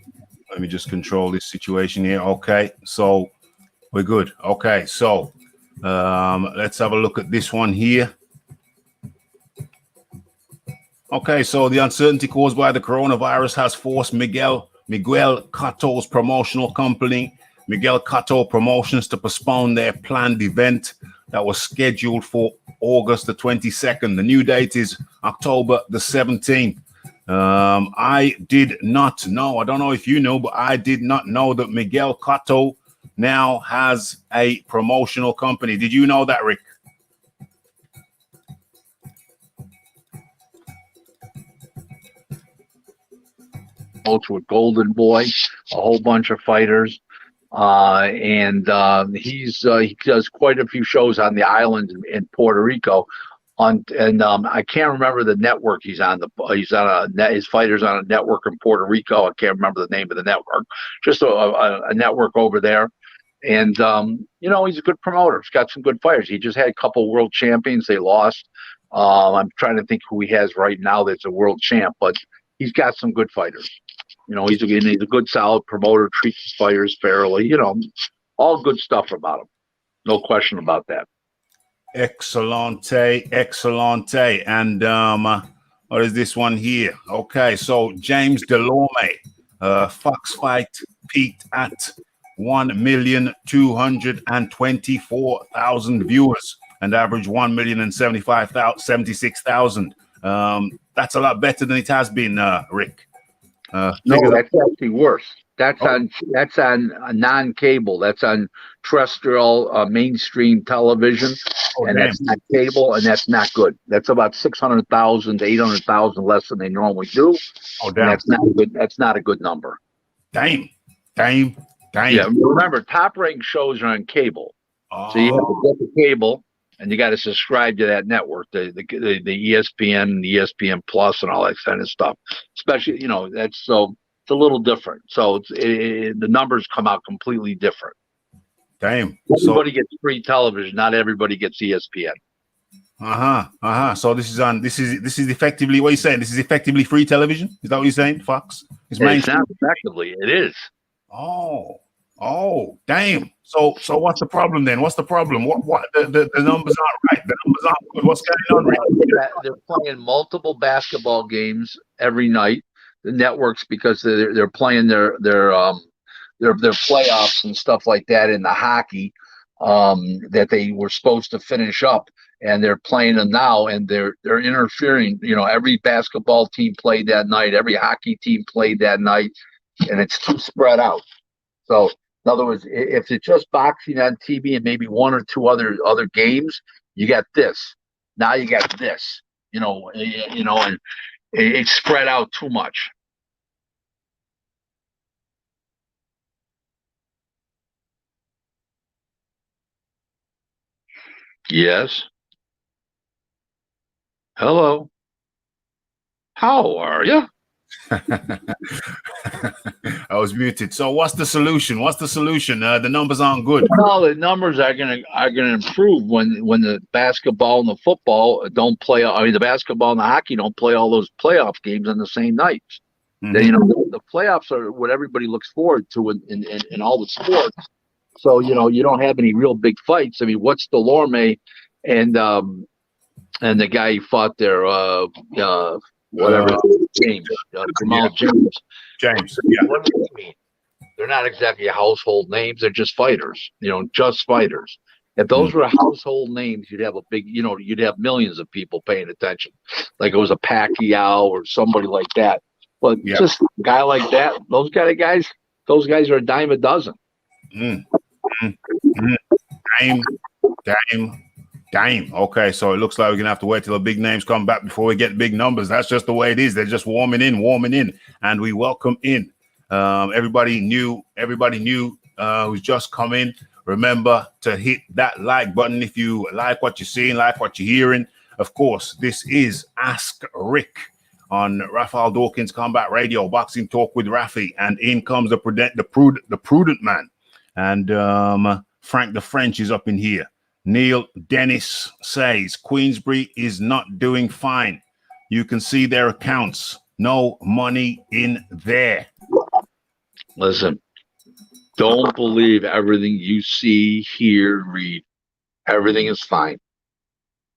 Let me just control this situation here. Okay, so we're good. Okay, so let's have a look at this one here. Okay, so the uncertainty caused by the coronavirus has forced Miguel Cotto's promotional company, Miguel Cotto Promotions, to postpone their planned event that was scheduled for August the 22nd. The new date is October the 17th. I did not know, I don't know if you know, but I did not know that Miguel Cotto now has a promotional company. Did you know that, Rick? With Golden Boy, a whole bunch of fighters, and he does quite a few shows on the island in Puerto Rico. I can't remember the network he's on. His fighters on a network in Puerto Rico. I can't remember the name of the network. Just a network over there. And he's a good promoter. He's got some good fighters. He just had a couple world champions. They lost. I'm trying to think who he has right now that's a world champ, but he's got some good fighters. He's a good, solid promoter, treats his fighters fairly, all good stuff about him. No question about that. Excellente. And what is this one here? Okay, so James Delorme, Fox Fight peaked at 1,224,000 viewers and averaged 1,076,000. That's a lot better than it has been, Rick. No, that's actually worse. That's on a non-cable. That's on terrestrial mainstream television, and that's not cable, and that's not good. That's about 600,000 to 800,000 less than they normally do. Oh, damn! That's not good. That's not a good number. Damn. Yeah, remember, top-ranked shows are on cable, so you have to get the cable, and you got to subscribe to that network, the ESPN, the ESPN Plus, and all that kind of stuff. Especially, that's so it's a little different. So the numbers come out completely different. Damn. Everybody gets free television. Not everybody gets ESPN. So this is effectively what you're saying. This is effectively free television. Is that what you're saying, Fox? It's not effectively. It is. Oh, damn. So what's the problem then? What's the problem? What the numbers aren't right. The numbers aren't good. What's going on, Rick? They're playing multiple basketball games every night. The networks, because they're playing their playoffs and stuff like that in the hockey that they were supposed to finish up, and they're playing them now, and they're interfering. Every basketball team played that night, every hockey team played that night, and it's too spread out. So in other words, if it's just boxing on TV and maybe one or two other games, you got this. Now you got this. And It's spread out too much. Yes. Hello. How are you? I was muted. So what's the solution? What's the solution? The numbers aren't good. Well, the numbers are gonna improve when the basketball and the football don't play. I mean, the basketball and the hockey don't play all those playoff games on the same nights. You know, the playoffs are what everybody looks forward to in all the sports. So you don't have any real big fights. I mean, what's Delorme and the guy he fought there, whatever, James, Jamal James. James, yeah. What do you mean? They're not exactly household names. They're just fighters, just fighters. If those were household names, you'd have a big, you'd have millions of people paying attention. Like it was a Pacquiao or somebody like that. But just a guy like that, those guys are a dime a dozen. Dime. Okay, so it looks like we're gonna have to wait till the big names come back before we get big numbers. That's just the way it is. They're just warming in, and we welcome in everybody new who's just come in. Remember to hit that like button if you like what you're seeing, like what you're hearing. Of course, this is Ask Rick on Raphael Dawkins Combat Radio, Boxing Talk with Raphie, and in comes the prudent man, and Frank the French is up in here. Neil Dennis says Queensbury is not doing fine. You can see their accounts. No money in there. Listen, don't believe everything you see, hear, read. Everything is fine.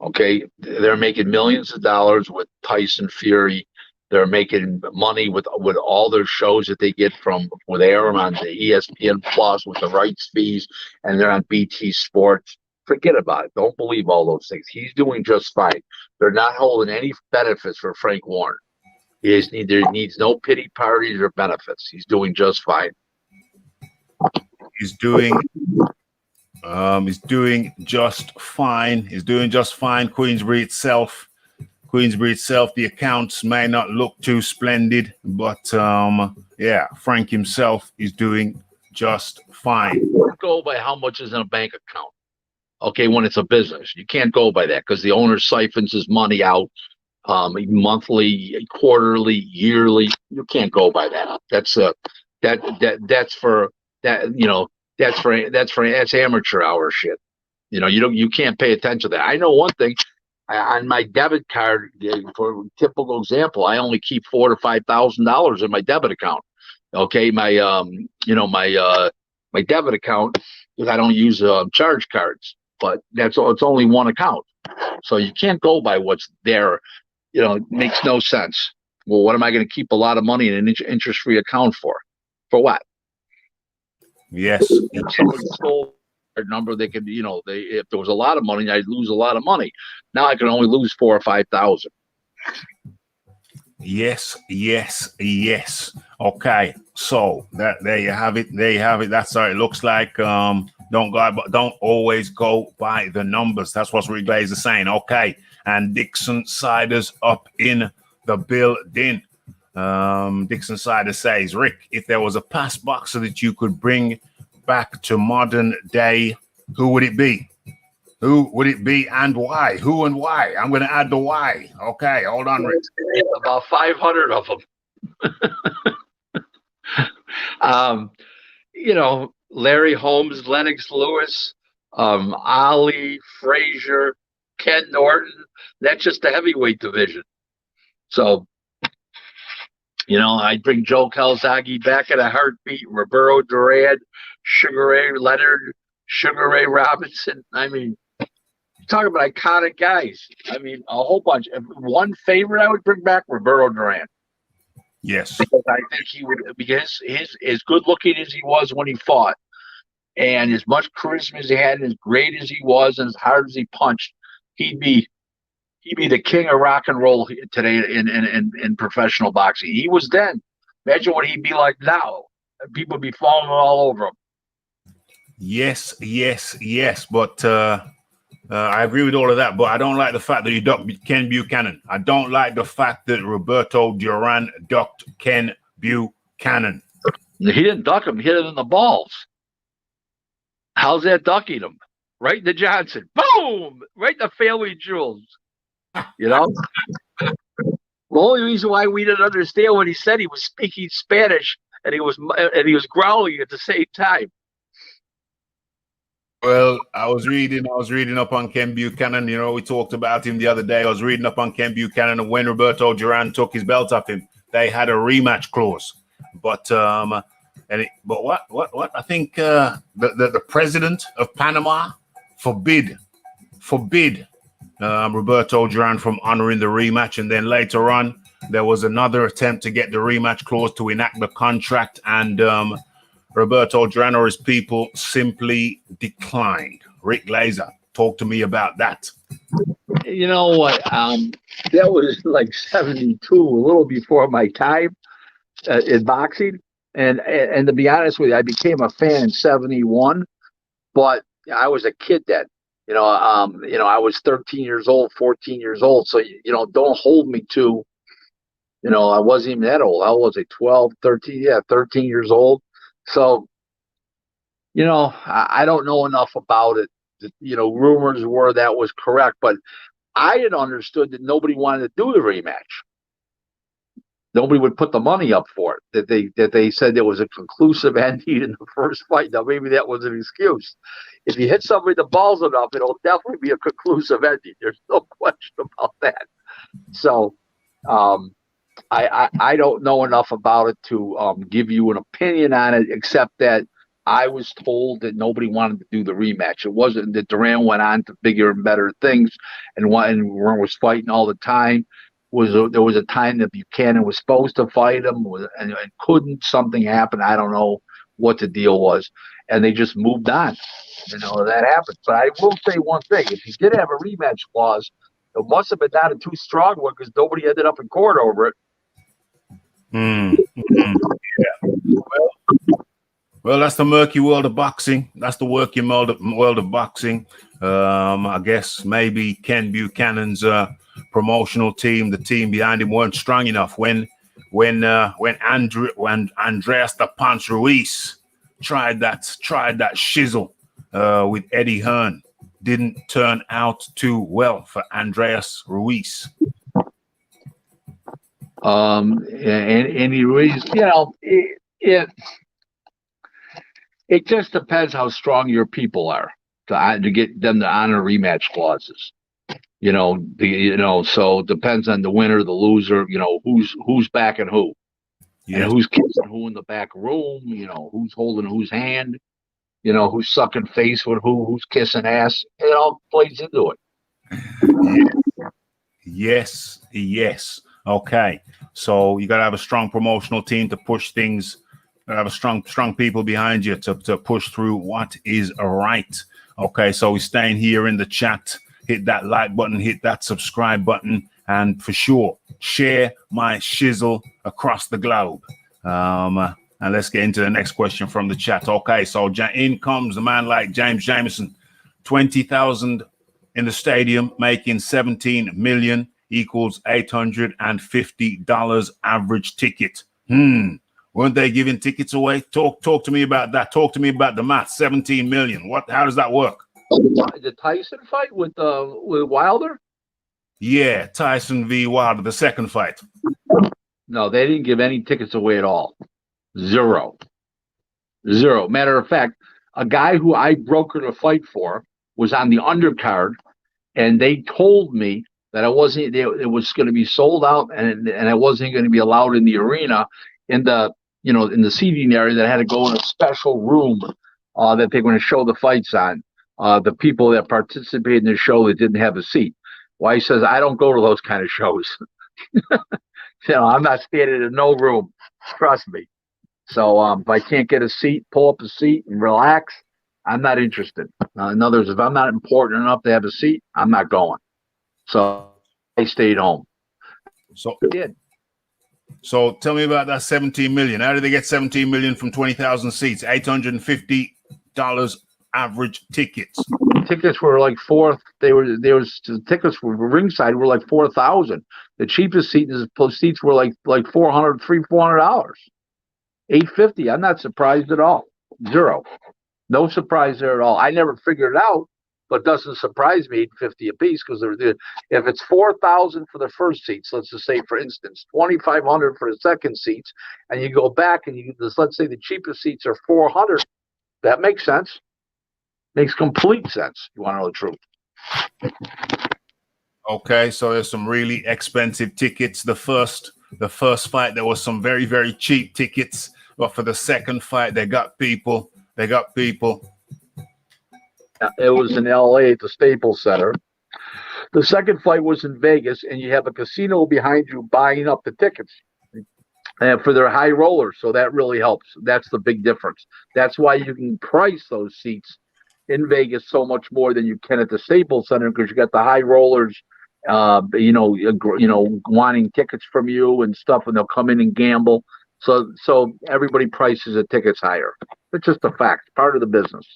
Okay? They're making millions of dollars with Tyson Fury. They're making money with all their shows that they get with air on the ESPN Plus with the rights fees, and they're on BT Sports. Forget about it. Don't believe all those things. He's doing just fine. They're not holding any benefits for Frank Warren. He needs no pity parties or benefits. He's doing just fine. He's doing just fine. He's doing just fine. Queensbury itself, the accounts may not look too splendid, but Frank himself is doing just fine. Go by how much is in a bank account. Okay, when it's a business, you can't go by that because the owner siphons his money out monthly, quarterly, yearly. You can't go by that. That's amateur hour shit. You can't pay attention to that. I know one thing. On my debit card, for a typical example, I only keep $4,000 to $5,000 in my debit account. Okay, my debit account, because I don't use charge cards. But it's only one account. So you can't go by what's there. It makes no sense. Well, what am I going to keep a lot of money in an interest-free account for? For what? Yes. If somebody stole a number, they could, if there was a lot of money, I'd lose a lot of money. Now I can only lose $4,000 or $5,000. Yes. Okay, so there you have it. That's how it looks like. Don't always go by the numbers. That's what Rick Glaser is saying. Okay, and Dixon Siders up in the building. Dixon Sider says, Rick, if there was a past boxer that you could bring back to modern day, who would it be? Who would it be and why? Who and why? I'm going to add the why. Okay, hold on, Rick. About 500 of them. Larry Holmes, Lennox Lewis, Ali, Frazier, Ken Norton. That's just the heavyweight division. So, I'd bring Joe Calzaghe back in a heartbeat, Roberto Duran, Sugar Ray Leonard, Sugar Ray Robinson. I mean, talk about iconic guys. I mean, a whole bunch. One favorite I would bring back, Roberto Duran. Yes. Because I think he would, because his as good looking as he was when he fought, and as much charisma as he had, and as great as he was, and as hard as he punched, he'd be the king of rock and roll today in professional boxing. He was then. Imagine what he'd be like now. People would be falling all over him. Yes. But I agree with all of that, but I don't like the fact that he ducked Ken Buchanan. I don't like the fact that Roberto Duran ducked Ken Buchanan. He didn't duck him. He hit it in the balls. How's that ducking him? Right into Johnson. Boom! Right in the family jewels. You know? The only reason why we didn't understand what he said, he was speaking Spanish and he was growling at the same time. Well, I was reading up on Ken Buchanan. You know, we talked about him the other day. I was reading up on Ken Buchanan, and when Roberto Duran took his belt off him, they had a rematch clause. But what? I think the president of Panama forbid Roberto Duran from honoring the rematch, and then later on there was another attempt to get the rematch clause to enact the contract, and Roberto Duran or his people simply declined. Rick Glaser, talk to me about that. You know what? That was like 72, a little before my time in boxing. And to be honest with you, I became a fan in 71, but I was a kid then. I was 13 years old, 14 years old. So, don't hold me to, I wasn't even that old. I was 12, 13, 13 years old. So, I don't know enough about it. Rumors were that was correct, but I had understood that nobody wanted to do the rematch. Nobody would put the money up for it. That they said there was a conclusive ending in the first fight. Now maybe that was an excuse. If you hit somebody in the balls enough, it'll definitely be a conclusive ending. There's no question about that. So I don't know enough about it to give you an opinion on it, except that I was told that nobody wanted to do the rematch. It wasn't that Duran went on to bigger and better things and was fighting all the time. There was a time that Buchanan was supposed to fight him and couldn't. Something happened. I don't know what the deal was, and they just moved on. That happened. But I will say one thing: if he did have a rematch clause, it must have been not a too strong one because nobody ended up in court over it. Yeah. Well, that's the murky world of boxing. That's the working world of boxing. I guess maybe Ken Buchanan's promotional team, the team behind him, weren't strong enough when Andreas the Punch Ruiz tried that shizzle with Eddie Hearn. Didn't turn out too well for Andreas Ruiz. And he Ruiz, it just depends how strong your people are to get them to honor rematch clauses. So it depends on the winner, the loser, who's backing who. Yeah. And who's kissing who in the back room, who's holding whose hand, who's sucking face with who's kissing ass. It all plays into it. Yes. Okay. So you got to have a strong promotional team to push things. Have a strong people behind you to push through what is right. Okay, so we're staying here in the chat. Hit that like button, hit that subscribe button, and for sure, share my shizzle across the globe. And let's get into the next question from the chat. Okay, so in comes the man like James Jameson, 20,000 in the stadium, making 17 million equals $850 average ticket. Weren't they giving tickets away? Talk to me about that. Talk to me about the math. 17 million. How does that work? The Tyson fight with Wilder? Yeah, Tyson v. Wilder, the second fight. No, they didn't give any tickets away at all. Zero. Matter of fact, a guy who I brokered a fight for was on the undercard, and they told me that it was going to be sold out, and I wasn't going to be allowed in the arena in the seating area, that had to go in a special room that they're going to show the fights on. The people that participated in the show that didn't have a seat. Why, he says, I don't go to those kind of shows. I'm not standing in no room. Trust me. So if I can't get a seat, pull up a seat and relax, I'm not interested. In other words, if I'm not important enough to have a seat, I'm not going. So I stayed home. So I did. So tell me about that 17 million. How did they get 17 million from 20,000 seats? $850 average tickets? Tickets were like the tickets were ringside were like 4,000. The cheapest seats were like $400, $850. I'm not surprised at all. Zero. No surprise there at all. I never figured it out, but doesn't surprise me. $850 a piece, because if it's 4,000 for the first seats, let's just say, for instance, 2,500 for the second seats, and you go back and let's say the cheapest seats are 400. That makes sense. Makes complete sense. You want to know the truth? Okay, so there's some really expensive tickets. The first fight, there was some very, very cheap tickets, but for the second fight, they got people. It was in LA at the Staples Center. The second fight was in Vegas, and you have a casino behind you buying up the tickets for their high rollers. So that really helps. That's the big difference. That's why you can price those seats in Vegas so much more than you can at the Staples Center, because you got the high rollers, wanting tickets from you and stuff, and they'll come in and gamble. So everybody prices the tickets higher. It's just a fact, part of the business.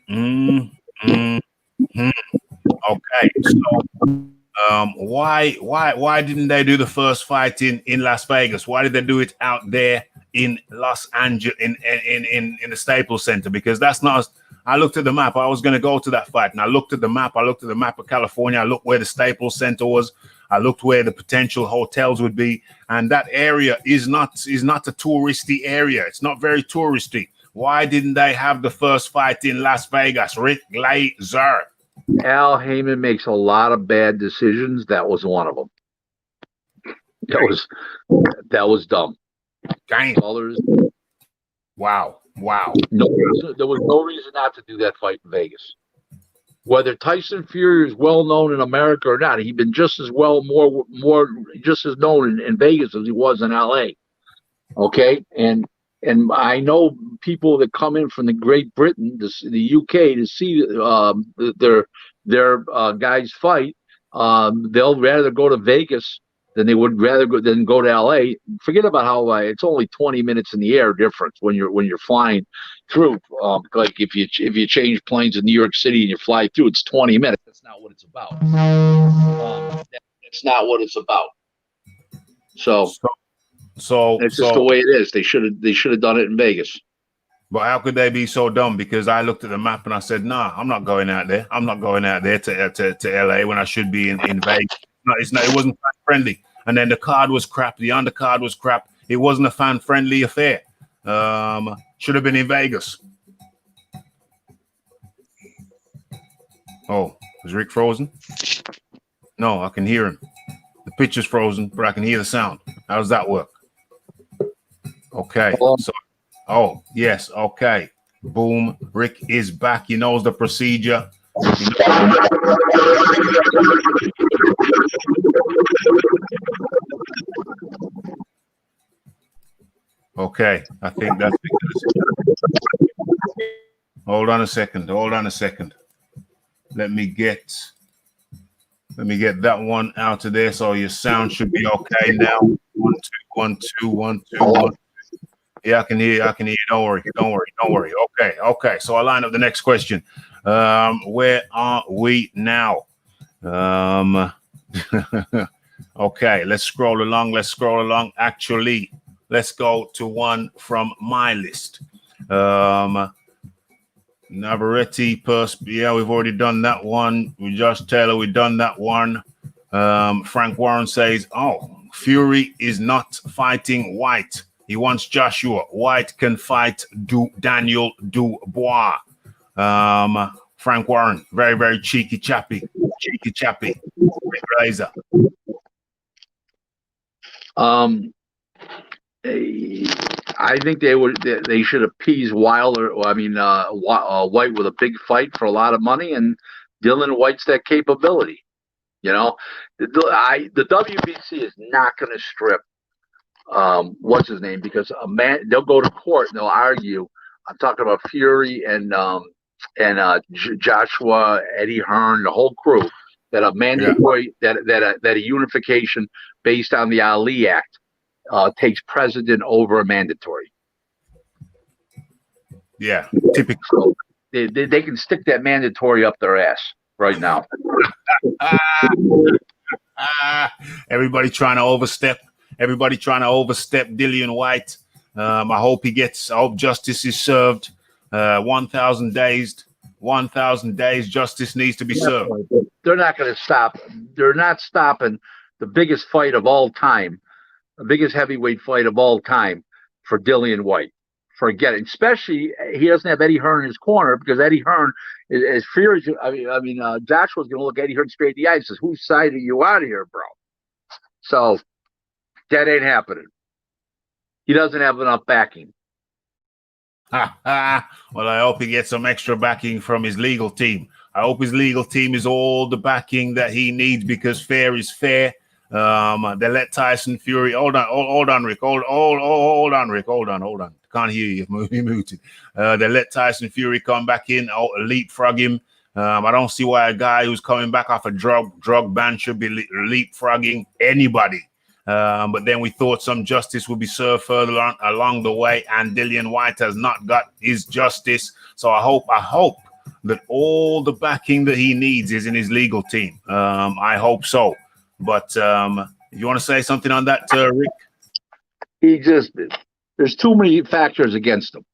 Okay, so why didn't they do the first fight in Las Vegas? Why did they do it out there in Los Angeles in the Staples Center? Because that's not. I looked at the map. I was going to go to that fight, and I looked at the map. I looked at the map of California. I looked where the Staples Center was. I looked where the potential hotels would be, and that area is not a touristy area. It's not very touristy. Why didn't they have the first fight in Las Vegas? Rick Glaser. Al Heyman makes a lot of bad decisions. That was one of them. That was dumb. Dang. Wow. No, there was no reason not to do that fight in Vegas. Whether Tyson Fury is well known in America or not, he'd been just as just as known in Vegas as he was in LA. Okay, and I know people that come in from the Great Britain, the UK, to see their guys fight. They'll rather go to Vegas than they would than go to LA. Forget about how it's only 20 minutes in the air difference when you're flying through. Like if you change planes in New York City and you fly through, it's 20 minutes. That's not what it's about. That's not what it's about. So it's just the way it is. They should have done it in Vegas. But how could they be so dumb? Because I looked at the map and I said, "Nah, I'm not going out there. I'm not going out there to LA when I should be in Vegas." No, it wasn't friendly. And then the card was crap. The undercard was crap. It wasn't a fan-friendly affair. Should have been in Vegas. Oh, is Rick frozen? No, I can hear him. The picture's frozen, but I can hear the sound. How does that work? Okay. So, yes. Okay. Boom. Rick is back. He knows the procedure. Okay, I think that's because. Hold on a second. Let me get that one out of there. So your sound should be okay now. 1 2 1 2 1 2 1. Yeah, I can hear you. Don't worry. Okay. So I'll line up the next question. Where are we now? Okay, let's scroll along. Actually, let's go to one from my list. Navarrete, yeah, we've already done that one. With Josh Taylor, we've done that one. Frank Warren says, Fury is not fighting White. He wants Joshua. White can fight Daniel Dubois. Frank Warren, very, very cheeky chappy. Glaser. I think they should appease Wilder. White with a big fight for a lot of money, and Dylan White's that capability. You know, the WBC is not going to strip what's his name, because they'll go to court and they'll argue. I'm talking about Fury and Joshua, Eddie Hearn, the whole crew, that a mandatory that a unification based on the Ali Act takes precedent over a mandatory. Yeah, typical. They can stick that mandatory up their ass right now. Everybody trying to overstep. Everybody trying to overstep Dillian White. I hope justice is served. 1,000 days. 1,000 days. Justice needs to be served. They're not going to stop. They're not stopping the biggest fight of all time, the biggest heavyweight fight of all time for Dillian White. Forget it. Especially he doesn't have Eddie Hearn in his corner, because Eddie Hearn is furious. Joshua's going to look Eddie Hearn straight in the eye and says, "Whose side are you out of here, bro?" So that ain't happening. He doesn't have enough backing. Well, I hope he gets some extra backing from his legal team. I hope his legal team is all the backing that he needs, because fair is fair. They let Tyson Fury. Hold on, Rick. Hold on, Rick. Hold on. Can't hear you. You're muted. They let Tyson Fury come back in, leapfrog him. I don't see why a guy who's coming back off a drug ban should be leapfrogging anybody. But then we thought some justice would be served further along the way, and Dillian White has not got his justice. So I hope that all the backing that he needs is in his legal team. I hope so. But you want to say something on that, Rick? There's too many factors against him.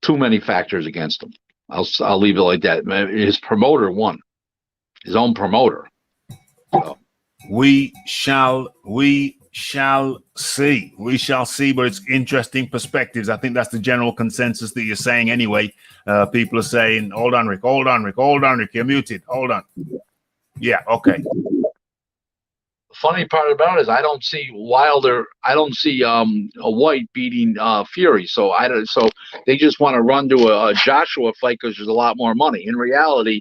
Too many factors against him. I'll leave it like that. His promoter won. His own promoter. So. We shall see. We shall see, but it's interesting perspectives. I think that's the general consensus that you're saying anyway. People are saying, hold on, Rick, you're muted. Hold on. Yeah, okay. The funny part about it is I don't see Wilder. I don't see a White beating Fury. So they just want to run to a Joshua fight because there's a lot more money. In reality,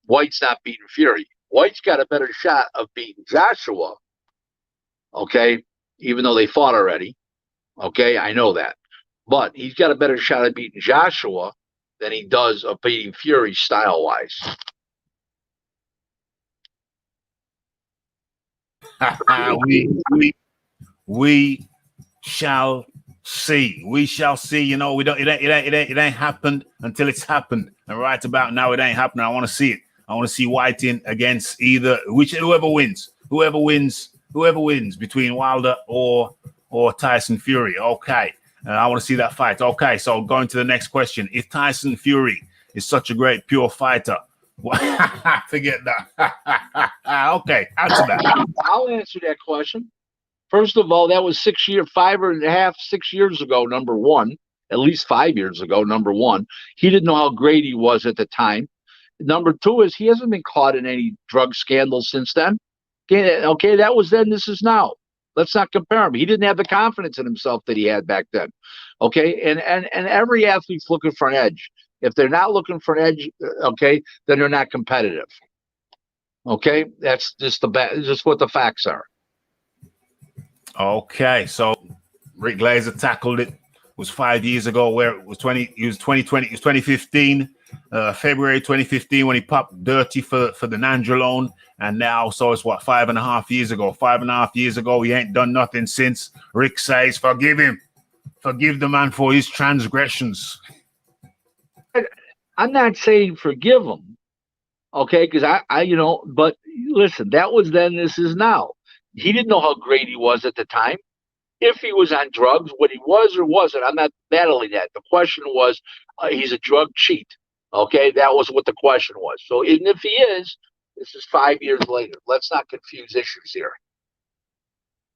White's not beating Fury. White's got a better shot of beating Joshua. Okay, even though they fought already. Okay, I know that, but he's got a better shot of beating Joshua than he does of beating Fury style-wise. we shall see. We shall see. You know, it ain't happened until it's happened. And right about now, it ain't happening. I want to see it. I want to see White in against whoever wins between Wilder or Tyson Fury. Okay, I want to see that fight. Okay, so going to the next question: if Tyson Fury is such a great pure fighter, forget that. Okay, answer that. I'll answer that question. First of all, that was 6 years ago. Number one, at least 5 years ago. Number one, he didn't know how great he was at the time. Number two is he hasn't been caught in any drug scandals since then. Okay, that was then. This is now. Let's not compare him. He didn't have the confidence in himself that he had back then. Okay, and every athlete's looking for an edge. If they're not looking for an edge, okay, then they're not competitive. Okay, that's just what the facts are. Okay, so Rick Glaser tackled it. Was 5 years ago, where it was 2015, February 2015, when he popped dirty for the Nandrolone, and now, so it's 5.5 years ago. 5.5 years ago, he ain't done nothing since. Rick says, forgive him, forgive the man for his transgressions. I'm not saying forgive him, okay, because but listen, that was then, this is now. He didn't know how great he was at the time. If he was on drugs, what he was or wasn't, I'm not battling that. The question was, he's a drug cheat. Okay, that was what the question was. So even if he is, this is 5 years later. Let's not confuse issues here.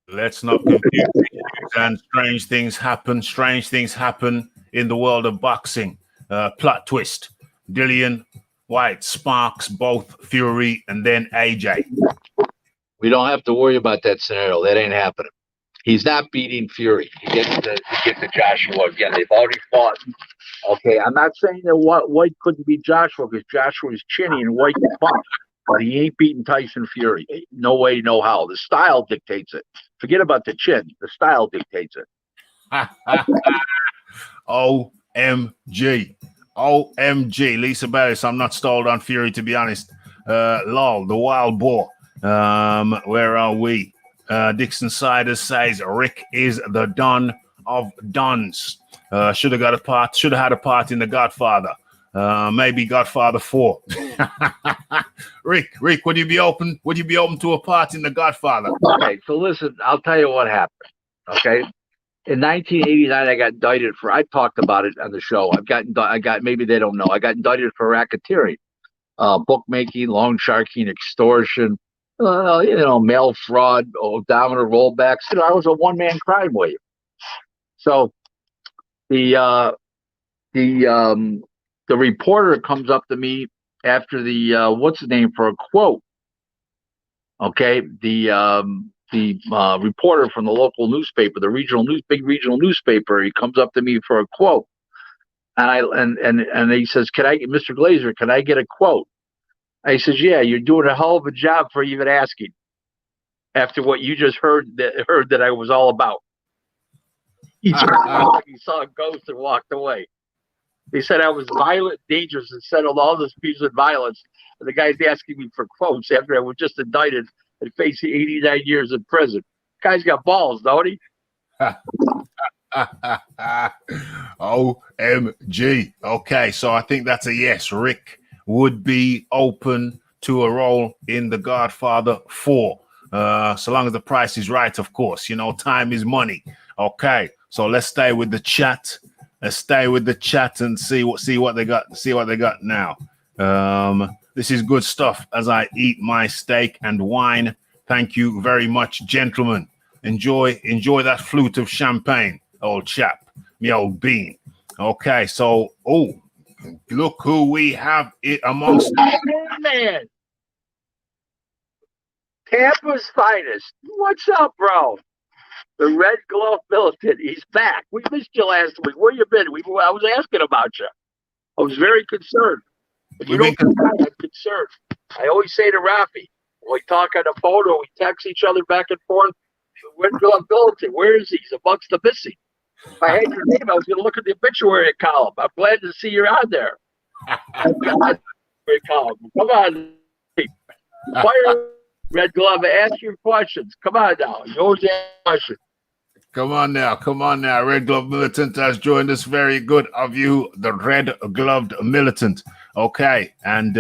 Let's not confuse issues. And strange things happen. Strange things happen in the world of boxing. Plot twist. Dillian White sparks both Fury and then AJ. We don't have to worry about that scenario. That ain't happening. He's not beating Fury to get to Joshua again. They've already fought. Okay, I'm not saying that White couldn't beat Joshua, because Joshua is chinny and White is buff, but he ain't beating Tyson Fury. No way, no how. The style dictates it. Forget about the chin. The style dictates it. OMG. Lisa Barris, I'm not stalled on Fury, to be honest. Lol, the wild boar. Where are we? Dixon Siders says Rick is the Don of Dons. Should have had a part in The Godfather. Maybe Godfather 4. Rick, would you be open to a part in The Godfather? Okay, so listen, I'll tell you what happened. Okay. In 1989, I got indicted for, I talked about it on the show. Maybe they don't know. I got indicted for racketeering, bookmaking, loan sharking, extortion, mail fraud, odometer rollbacks. I was a one-man crime wave. So the reporter comes up to me after the what's the name for a quote. Okay, the reporter from the local newspaper, the big regional newspaper, he comes up to me for a quote, and he says, Mr. Glaser, can I get a quote? I says, yeah, you're doing a hell of a job for even asking. After what you just heard that I was all about. He like he saw a ghost and walked away. They said I was violent, dangerous, and settled all this abuse and violence. And the guy's asking me for quotes after I was just indicted and facing 89 years in prison. Guy's got balls, don't he? OMG. Okay, so I think that's a yes. Rick would be open to a role in The Godfather 4. So long as the price is right, of course. Time is money. Okay, so let's stay with the chat. Let's stay with the chat and see what they got. See what they got now. This is good stuff as I eat my steak and wine. Thank you very much, gentlemen. Enjoy that flute of champagne, old chap, me old bean. Okay, so look who we have it amongst. Man, Tampa's finest. What's up, bro? The Red Glove Militant. He's back. We missed you last week. Where you been? I was asking about you. I was very concerned. If you don't come back, I'm concerned. I always say to Raphie, when we talk on the phone or we text each other back and forth, Red Glove Militant, where is he? He's amongst the missing. If I had your name, I was going to look at the obituary column. I'm glad to see you're on there. Column. Come on. Fire Red Glove, ask your questions. Come on now. You always ask questions. Come on now. Red Glove Militant has joined us. Very good of you, the Red Gloved Militant. Okay, and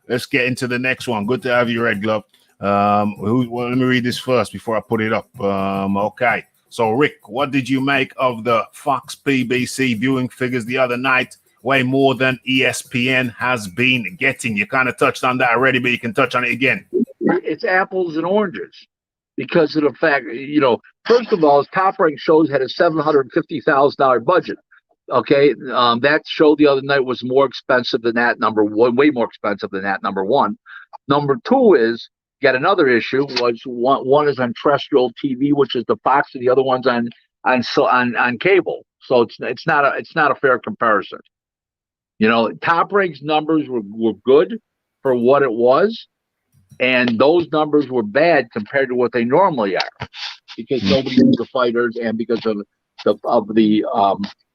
let's get into the next one. Good to have you, Red Glove. Let me read this first before I put it up. Okay, so Rick, what did you make of the Fox BBC viewing figures the other night? Way more than ESPN has been getting. You kind of touched on that already, but you can touch on it again. It's apples and oranges because of the fact, first of all, Top Rank shows had a $750,000 budget. Okay, that show the other night was more expensive than that. Number one, way more expensive than that. Number one. Number two is yet another issue was one is on terrestrial TV, which is the Fox, and the other one's on cable. So it's not a fair comparison. Top Rank's numbers were good for what it was, and those numbers were bad compared to what they normally are, because nobody knew the fighters and because of the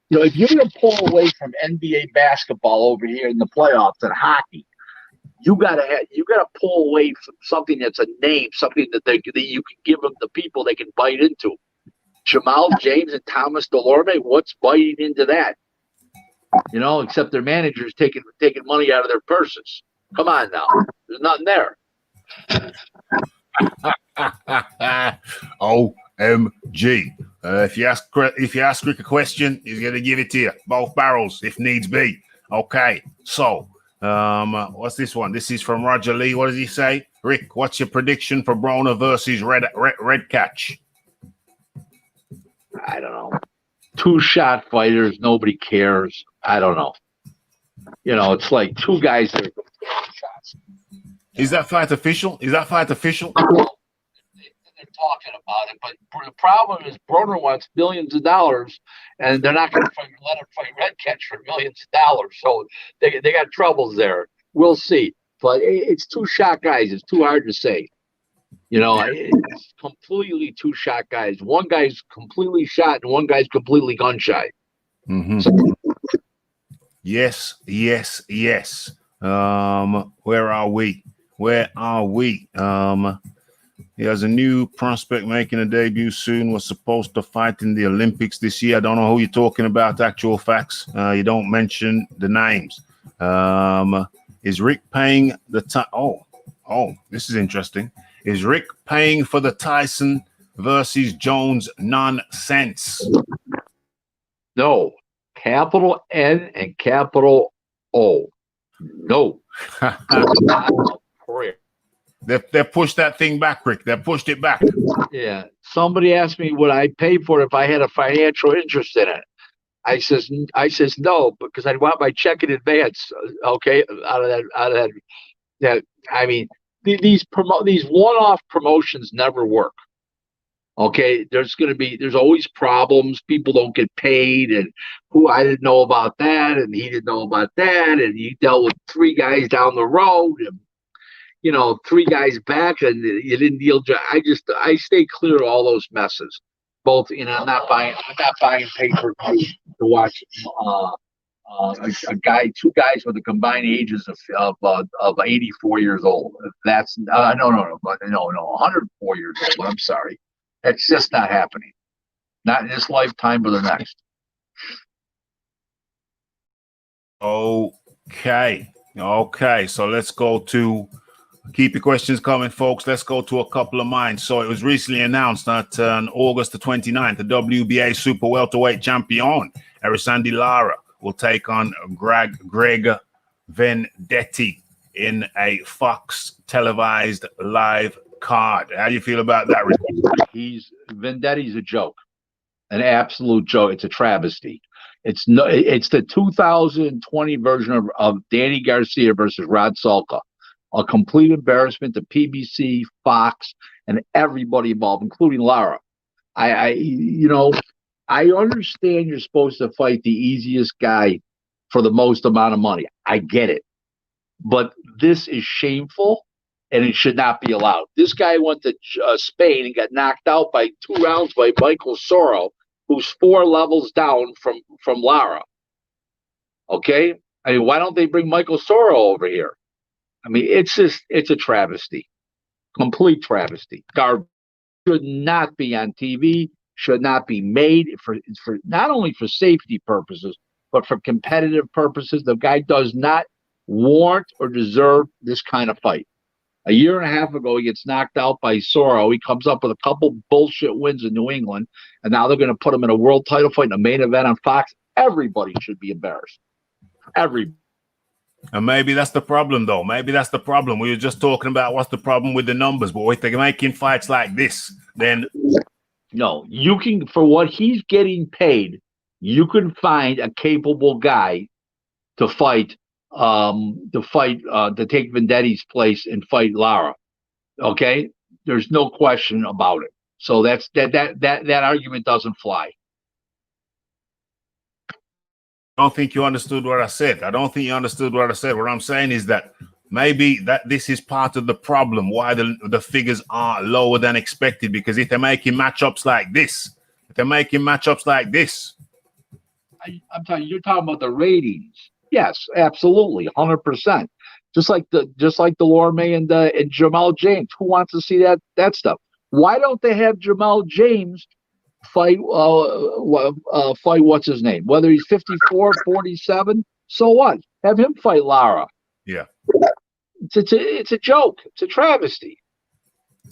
if you're going to pull away from NBA basketball over here in the playoffs and hockey, you gotta pull away from something that's a name, something that you can give them the people they can bite into. Jamal James and Thomas Delorme, what's biting into that? Except their managers taking money out of their purses. Come on now, there's nothing there. OMG. If you ask Rick a question, he's going to give it to you. Both barrels, if needs be. Okay, so what's this one? This is from Roger Lee. What does he say? Rick, what's your prediction for Broner versus Red Catch? I don't know. 2-shot fighters, nobody cares. I don't know. It's like two guys that are going to take shots. Is that fight official? They're talking about it, but the problem is Broner wants millions of dollars, and they're not going to let him fight Red Catch for millions of dollars. So they got troubles there. We'll see. But it's 2-shot guys. It's too hard to say. It's completely 2-shot guys. One guy's completely shot, and one guy's completely gun shy. Mm-hmm. So, yes. Where are we? He has a new prospect making a debut soon. Was supposed to fight in the Olympics this year. I don't know who you're talking about. Actual facts. You don't mention the names. Is Rick paying the time? Oh, this is interesting. Is Rick paying for the Tyson versus Jones nonsense? No. Capital N and capital O. No. They pushed that thing back, Rick. They pushed it back. Yeah. Somebody asked me would I pay for it if I had a financial interest in it. I says no, because I'd want my check in advance. Okay, out of that. I mean, these one-off promotions never work. Okay, there's always problems. People don't get paid, and I didn't know about that, and he didn't know about that, and you dealt with 3 guys down the road, and 3 guys back, and you didn't deal. I stay clear of all those messes. Both, I'm not buying pay-per-view to watch a guy, 2 guys with the combined ages of 84 years old. That's no, 104 years old. I'm sorry. That's just not happening. Not in this lifetime or the next. Okay. So let's go to keep your questions coming, folks. Let's go to a couple of mine. So it was recently announced that on August the 29th, the WBA Super Welterweight Champion, Erisandi Lara, will take on Greg Vendetti in a Fox televised live card. How do you feel about that, Rick? Vendetti's a joke, an absolute joke. It's a travesty. It's the 2020 version of Danny Garcia versus Rod Salka. A complete embarrassment to PBC, Fox, and everybody involved, including Lara. I understand you're supposed to fight the easiest guy for the most amount of money. I get it. But this is shameful, and it should not be allowed. This guy went to Spain and got knocked out by 2 rounds by Michael Soro, who's 4 levels down from Lara. Okay? I mean, why don't they bring Michael Soro over here? I mean, it's a travesty. Complete travesty. Garbage. Should not be on TV, should not be made for not only for safety purposes, but for competitive purposes. The guy does not warrant or deserve this kind of fight. A year and a half ago, he gets knocked out by Soro. He comes up with a couple bullshit wins in New England, and now they're going to put him in a world title fight in a main event on Fox. Everybody should be embarrassed. Everybody. And maybe that's the problem, though. Maybe that's the problem. We were just talking about what's the problem with the numbers, but if they're making fights like this, then no, you can, for what he's getting paid, you can find a capable guy to fight, to take Vendetti's place and fight Lara. Okay, there's no question about it. So that argument doesn't fly. I don't think you understood what I said. What I'm saying is that maybe that this is part of the problem why the figures are lower than expected, because if they're making matchups like this, I'm telling you, you're talking about the ratings. Yes, absolutely, 100%. Just like the Lorme and Jamal James. Who wants to see that stuff? Why don't they have Jamal James fight what's his name? Whether he's 54, 47, so what? Have him fight Lara. Yeah. It's a joke. It's a travesty.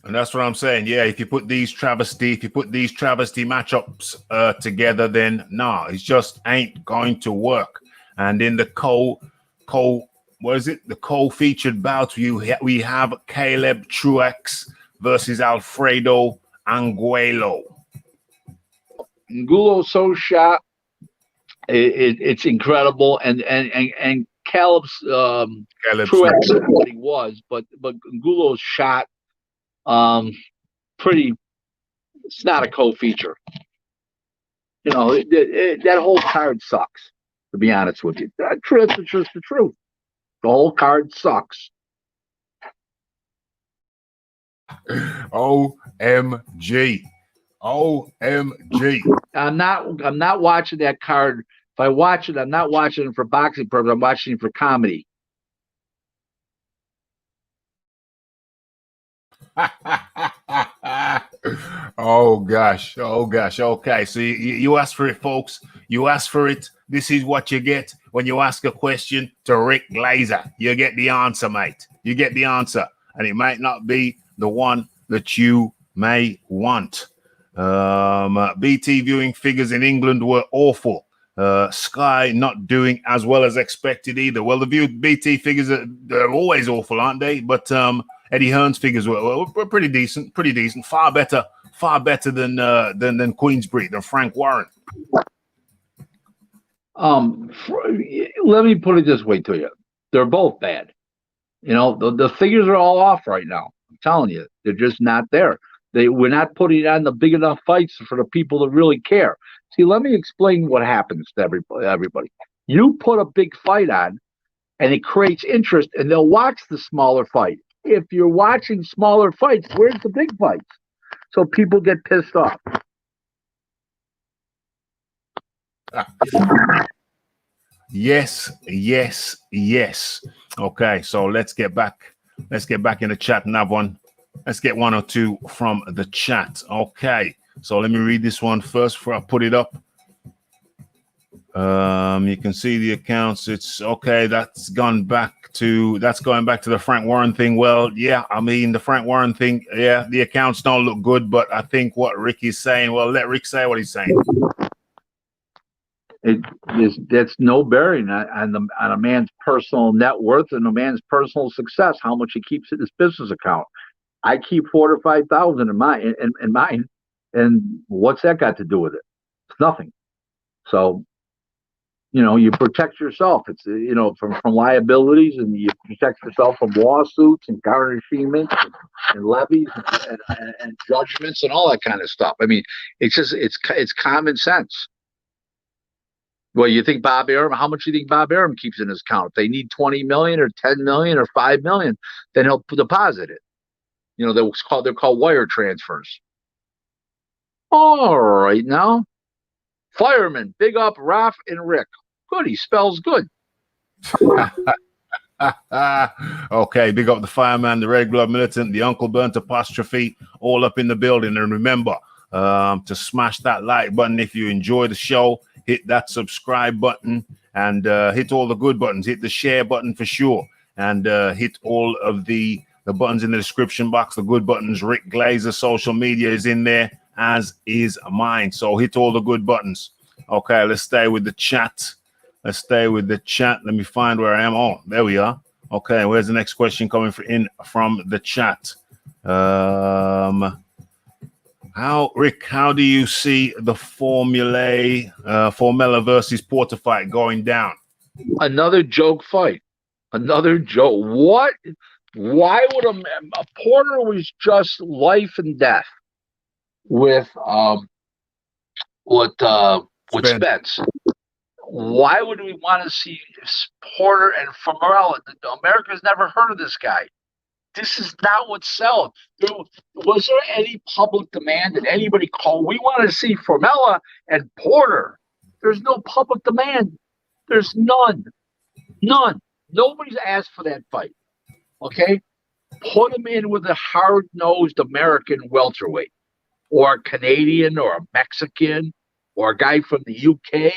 And that's what I'm saying. Yeah, if you put these travesty matchups together, then it just ain't going to work. And in the the co-featured bout, we have Caleb Truex versus Alfredo Angulo. Angulo's so shot, it's incredible, and Caleb's Truex is what he was, but Angulo's shot, pretty. It's not a co-feature. That whole card sucks. To be honest with you, that's just the truth. The whole card sucks. OMG. I'm not watching that card. If I watch it, I'm not watching it for boxing purposes. I'm watching it for comedy. Oh gosh. Oh gosh. Okay. So you asked for it, folks. You asked for it. This is what you get when you ask a question to Rick Glaser. You get the answer, mate. You get the answer. And it might not be the one that you may want. BT viewing figures in England were awful. Sky not doing as well as expected either. Well, the BT figures they're always awful, aren't they? But Eddie Hearn's figures were pretty decent, far better than Queensbury, than Frank Warren. Let me put it this way to you: they're both bad. You know, the figures are all off right now. I'm telling you, they're just not there. We're not putting on the big enough fights for the people that really care. See, let me explain what happens to everybody. You put a big fight on, and it creates interest, and they'll watch the smaller fight. If you're watching smaller fights, where's the big fights? So people get pissed off. Yes. Okay, so let's get back in the chat and have one. Let's get one or two from the chat. Okay, so let me read this one first before I put it up. You can see the accounts. It's okay. That's going back to the Frank Warren thing. Well, yeah, I mean the Frank Warren thing. Yeah, the accounts don't look good, but I think what Rick is saying. Well, let Rick say what he's saying. That's no bearing on a man's personal net worth and a man's personal success. How much he keeps in his business account. I keep 4,000 to 5,000 in mine, and what's that got to do with it? It's nothing. So, you know, you protect yourself. It's from liabilities, and you protect yourself from lawsuits and garnishments and levies and judgments and all that kind of stuff. I mean, it's common sense. Well, you think Bob Arum? How much do you think Bob Arum keeps in his account? If they need 20 million or 10 million or 5 million, then he'll deposit it. You know, they're called wire transfers. All right, now, fireman, big up Raph and Rick. Good, he spells good. Okay, big up the fireman, the Red Glove militant, the Uncle Burnt apostrophe, all up in the building. And remember to smash that like button if you enjoy the show. Hit that subscribe button and hit all the good buttons. Hit the share button for sure, and hit all of the buttons in the description box. The good buttons. Rick Glaser social media is in there, as is mine. So hit all the good buttons. Okay, let's stay with the chat. Let me find where I am. Oh, there we are. Okay, where's the next question coming from the chat? How do you see the Formella versus Porter fight going down? Another joke fight. Another joke. What? Why would a Porter was just life and death with Spence? Why would we want to see Porter and Formella? America's never heard of this guy. This is not what sells. Was there any public demand? Did anybody call? We want to see Formella and Porter. There's no public demand. There's none. None. Nobody's asked for that fight. Okay? Put him in with a hard-nosed American welterweight, or a Canadian, or a Mexican, or a guy from the UK.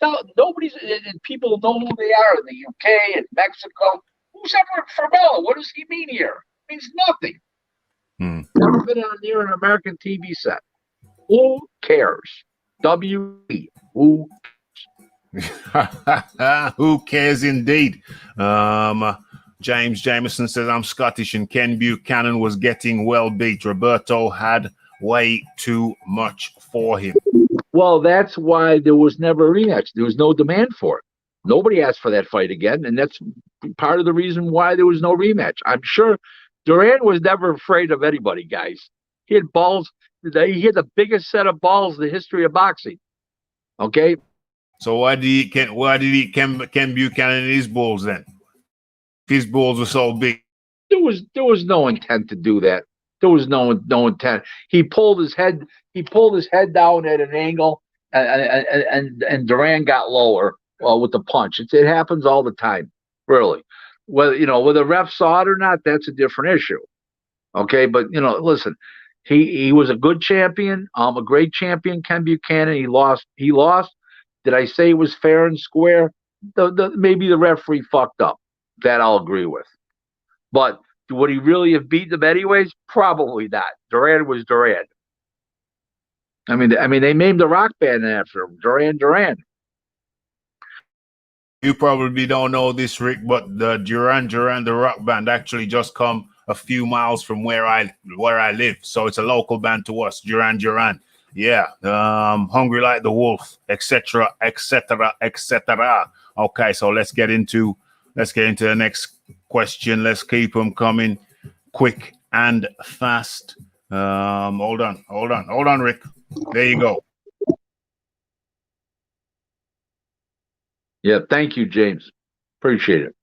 No, nobody's, and people know who they are in the UK and Mexico. Who's ever Formella? What does he mean here? It means nothing. Never been near an American TV set. Who cares? W-E. Who cares? Who cares indeed? James Jameson says, I'm Scottish and Ken Buchanan was getting well beat. Roberto had way too much for him. Well, that's why there was never a rematch. There was no demand for it. Nobody asked for that fight again, and that's part of the reason why there was no rematch. I'm sure Duran was never afraid of anybody, guys. He had balls. He had the biggest set of balls in the history of boxing. Okay? So why did he Ken Buchanan his balls then? His balls were so big. There was no intent to do that. There was no intent. He pulled his head down at an angle, and Duran got lower with the punch. It happens all the time, really. Whether the ref saw it or not, that's a different issue. Okay, but listen, He was a good champion, a great champion, Ken Buchanan. He lost. He lost. Did I say it was fair and square? Maybe the referee fucked up. That I'll agree with. But would he really have beaten him anyways? Probably not. Duran was Duran. I mean, they named the rock band after him, Duran Duran. You probably don't know this, Rick, but the Duran Duran, the rock band, actually just come a few miles from where I live. So it's a local band to us, Duran Duran. Yeah, Hungry Like the Wolf, etc., etc., etc. Okay, so let's get into the next question. Let's keep them coming quick and fast. Hold on, Rick. There you go. Yeah, thank you, James. Appreciate it.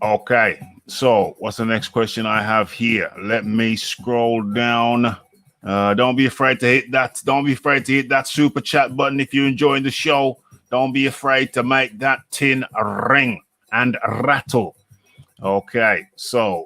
Okay, so what's the next question I have here? Let me scroll down. Don't be afraid to hit that. Don't be afraid to hit that super chat button if you're enjoying the show. Don't be afraid to make that tin ring and rattle. Okay, so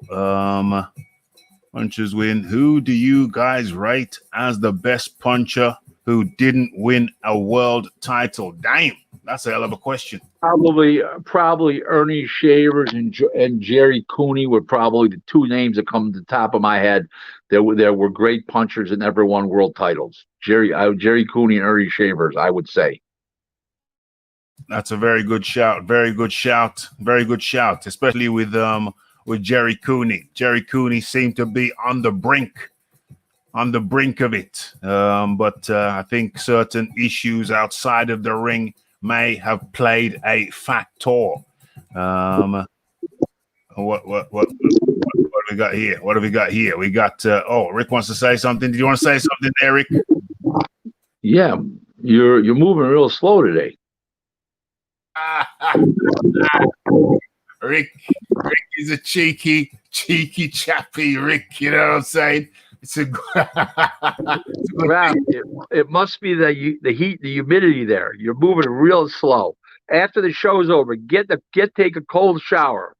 punchers win. Who do you guys rate as the best puncher who didn't win a world title? Damn, that's a hell of a question. Probably Ernie Shavers and Jerry Cooney were probably the two names that come to the top of my head. There were great punchers and never won world titles. Jerry Cooney and Ernie Shavers, I would say. That's a very good shout. Very good shout. Very good shout, especially with Jerry Cooney. Jerry Cooney seemed to be on the brink of it. But I think certain issues outside of the ring may have played a factor. What have we got here? What have we got here? We got Rick wants to say something. Did you want to say something there, Rick? Yeah, you're moving real slow today. Rick is a cheeky chappy, Rick, you know what I'm saying? It's a it must be the heat, the humidity there. You're moving real slow. After the show's over, take a cold shower.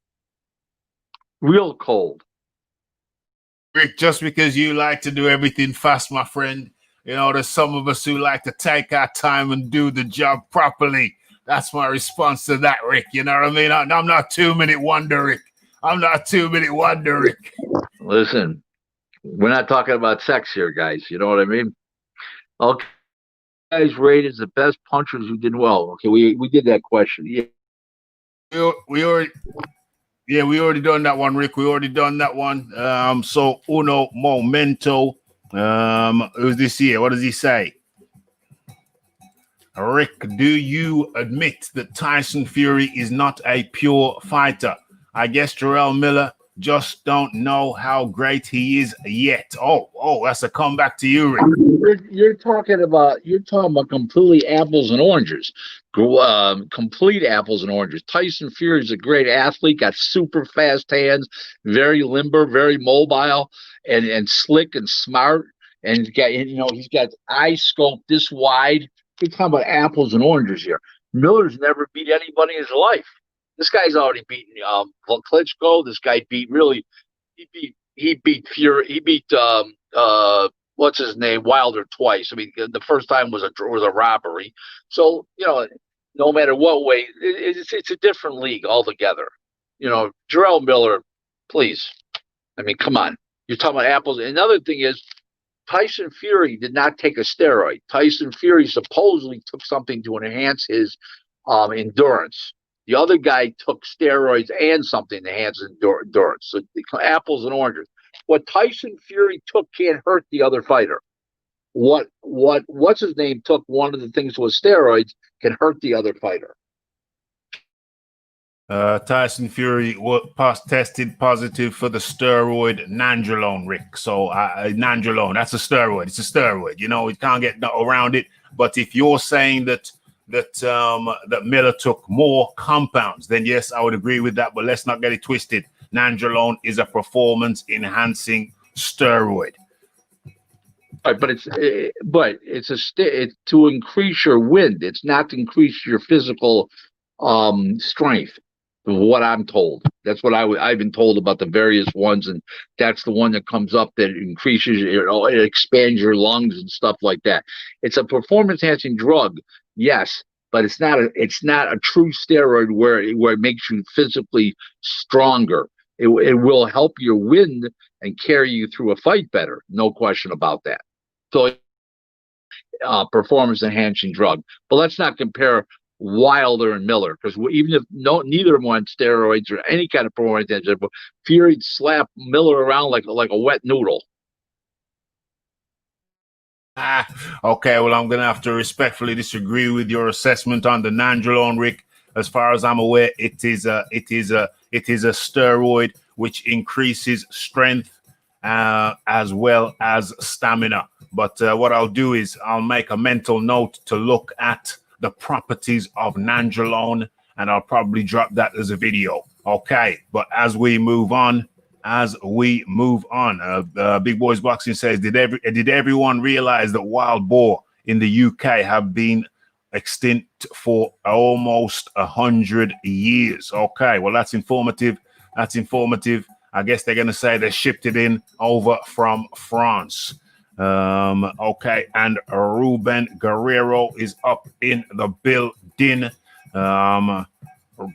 Real cold. Rick, just because you like to do everything fast, my friend, you know, there's some of us who like to take our time and do the job properly. That's my response to that, Rick. You know what I mean? I'm not 2-minute wonder, Rick. I'm not 2-minute wonder, Rick. Listen, we're not talking about sex here, guys. You know what I mean? Okay, guys, rated as the best punchers who did well. Okay, we did that question. Yeah, we already done that one, Rick. We already done that one. So uno momento. Who's this here? What does he say? Rick, do you admit that Tyson Fury is not a pure fighter? I guess Jarrell Miller just don't know how great he is yet. Oh, that's a comeback to you, Rick. You're talking about completely apples and oranges. Complete apples and oranges. Tyson Fury is a great athlete, got super fast hands, very limber, very mobile, and slick and smart. And he's got eye scope this wide. We're talking about apples and oranges here. Miller's never beat anybody in his life. This guy's already beaten Klitschko. This guy he beat Fury. He beat what's his name, Wilder twice. I mean, the first time was a robbery. So no matter what way, it's a different league altogether. Jarrell Miller, please. I mean, come on. You're talking about apples. Another thing is, Tyson Fury did not take a steroid. Tyson Fury supposedly took something to enhance his endurance. The other guy took steroids and something to enhance endurance. So apples and oranges. What Tyson Fury took can't hurt the other fighter. What's his name took one of the things was steroids can hurt the other fighter. Tyson Fury tested positive for the steroid nandrolone, Rick. So nandrolone, that's a steroid. It's a steroid. You can't get around it. But if you're saying that Miller took more compounds, then yes, I would agree with that. But let's not get it twisted. Nandrolone is a performance-enhancing steroid. Right, but it's to increase your wind. It's not to increase your physical strength. What I'm told. That's what I've been told about the various ones, and that's the one that comes up that increases, it expands your lungs and stuff like that. It's a performance enhancing drug, yes, but it's not a true steroid where it makes you physically stronger. It will help you win and carry you through a fight better, no question about that. So, performance enhancing drug, but let's not compare Wilder and Miller, because even if neither of them want steroids or any kind of performance enhancing, Fury'd slap Miller around like a wet noodle. Okay, well, I'm gonna have to respectfully disagree with your assessment on the nandrolone, Rick. As far as I'm aware, it is a steroid which increases strength as well as stamina. But what I'll do is I'll make a mental note to look at the properties of nandrolone, and I'll probably drop that as a video. Okay, but as we move on, Big Boys Boxing says, did everyone realize that wild boar in the UK have been extinct for almost 100 years? Okay, well, that's informative. I guess they're gonna say they shipped it in over from France. Okay, and Ruben Guerrero is up in the building.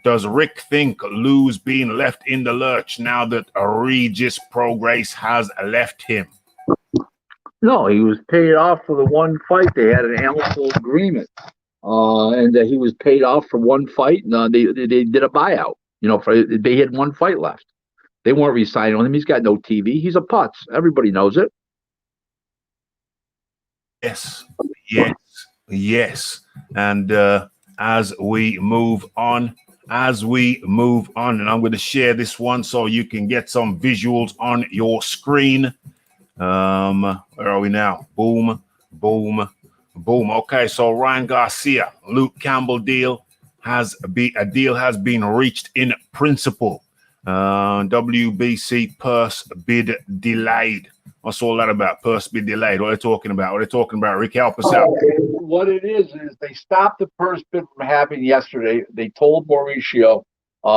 Does Rick think Lou's being left in the lurch now that Regis Prograis has left him? No, he was paid off for the one fight. They had an amicable agreement, and he was paid off for one fight. And they did a buyout. They had one fight left. They weren't re-signing him. He's got no TV. He's a putz. Everybody knows it. Yes. And as we move on, and I'm going to share this one so you can get some visuals on your screen. Where are we now? Boom. Okay, so Ryan Garcia, Luke Campbell deal has been reached in principle. WBC purse bid delayed. What's all that about? Purse bid delayed. What are they talking about? Rick, help us out. What it is they stopped the purse bid from happening yesterday. They told Mauricio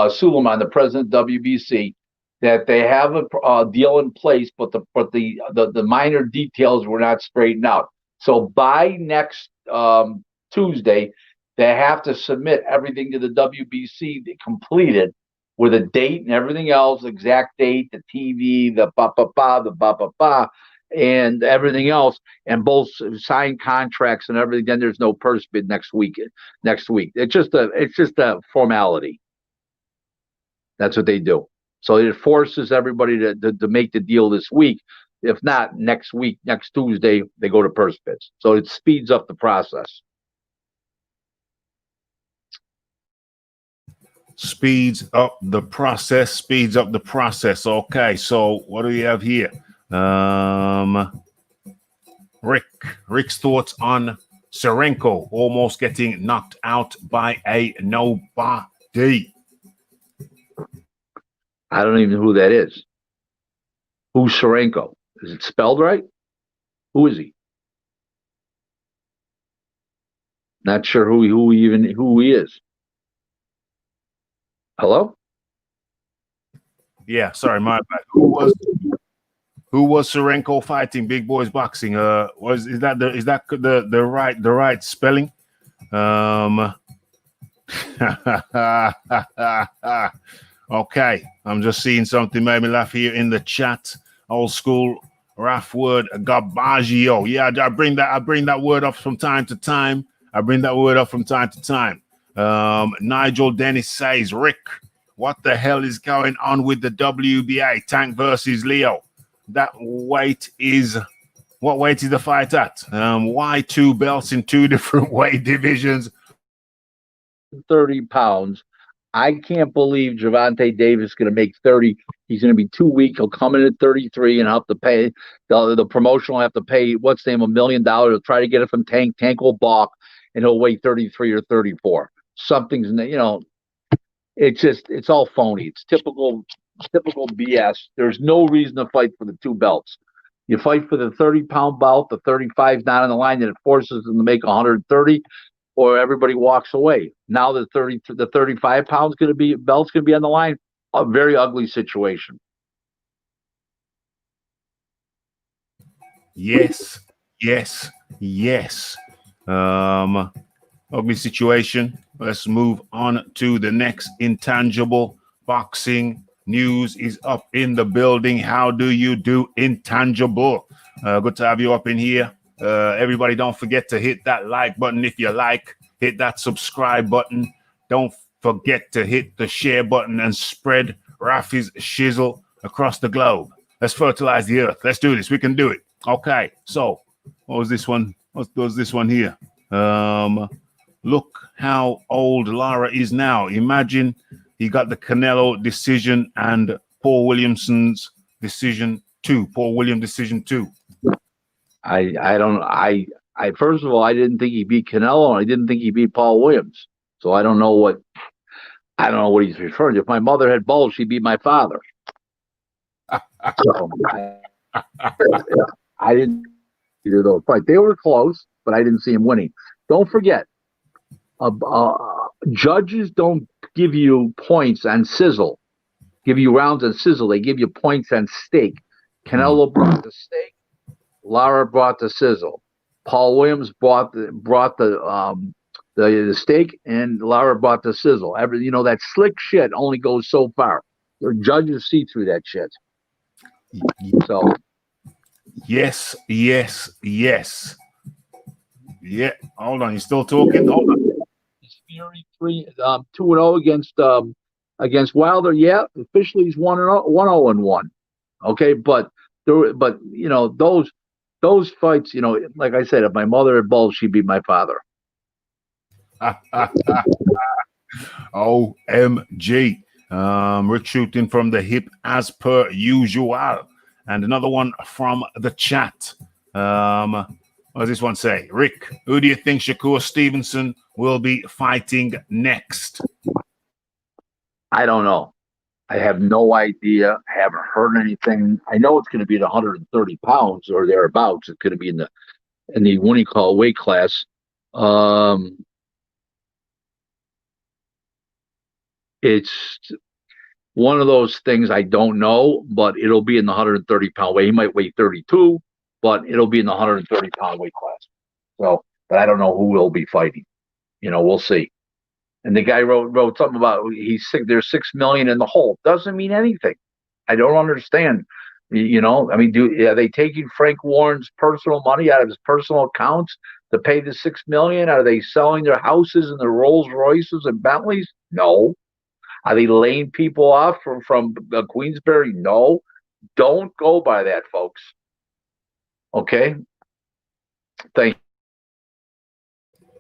Suleiman, the president of WBC, that they have a deal in place, but the minor details were not straightened out. So by next Tuesday, they have to submit everything to the WBC completed with a date and everything else, exact date, the TV, the and everything else, and both sign contracts and everything. Then there's no purse bid next week. It's just a formality. That's what they do. So it forces everybody to make the deal this week. If not, next week, next Tuesday, they go to purse bids. So it speeds up the process. Speeds up the process. Okay, so what do we have here? Rick's thoughts on Serenko almost getting knocked out by a nobody. I don't even know who that is. Who's Serenko? Is it spelled right? Who is he? Not sure who he is. Hello? Yeah, sorry, my bad. Who was Serenko fighting? Big Boys Boxing. Is that the right spelling? Okay, I'm just seeing something made me laugh here in the chat. Old school Raph word Gabaggio. Yeah, I bring that word up from time to time. Nigel Dennis says, Rick, what the hell is going on with the WBA? Tank versus Leo. What weight is the fight at? Why two belts in two different weight divisions? 30 pounds. I can't believe Gervonta Davis is going to make 30. He's going to be too weak. He'll come in at 33 and have to pay. The promotion will have to pay, what's the name, $1 million. He'll try to get it from Tank. Tank will balk, and he'll weigh 33 or 34. Something's, it's all phony. It's typical BS. There's no reason to fight for the two belts. You fight for the 30-pound belt, the 35 is not on the line, and it forces them to make 130, or everybody walks away. Now the 35 pounds belt's gonna be on the line. A very ugly situation. Yes, yes, yes. Ugly situation. Let's move on to the next intangible. Boxing news is up in the building. How do you do, intangible? Good to have you up in here. Everybody, don't forget to hit that like button if you like. Hit that subscribe button. Don't forget to hit the share button and spread Raphie's shizzle across the globe. Let's fertilize the earth. Let's do this. We can do it. Okay, so what was this one? What was this one here? Look how old Lara is now. Imagine he got the Canelo decision and Paul Williamson's decision too. Paul Williams decision too. I first of all, I didn't think he beat Canelo, and I didn't think he beat Paul Williams. So I don't know what he's referring to. If my mother had balls, she'd be my father. So I didn't either those fight. They were close, but I didn't see him winning. Don't forget, judges don't give you points on sizzle, give you rounds on sizzle. They give you points on steak. Canelo brought the steak. Lara brought the sizzle. Paul Williams brought the steak, and Lara brought the sizzle. That slick shit only goes so far. The judges see through that shit. So yes. Yeah. Hold on. You still talking? Hold on. Fury 2-0 against Wilder. Yeah, officially he's 1-0-1. Okay, but those fights, like I said, if my mother had balls, she'd be my father. OMG. Rick shooting from the hip as per usual. And another one from the chat. What does this one say? Rick, who do you think Shakur Stevenson will be fighting next? I don't know. I have no idea. I haven't heard anything. I know it's going to be at 130 pounds or thereabouts. It's going to be in the what do you call weight class. It's one of those things I don't know, but it'll be in the 130-pound weight. He might weigh 32, but it'll be in the 130-pound weight class. So, but I don't know who will be fighting. We'll see. And the guy wrote something about there's $6 million in the hole. Doesn't mean anything. I don't understand. Are they taking Frank Warren's personal money out of his personal accounts to pay the $6 million? Are they selling their houses and their Rolls Royces and Bentleys? No. Are they laying people off from Queensberry? No. Don't go by that, folks. Okay? Thank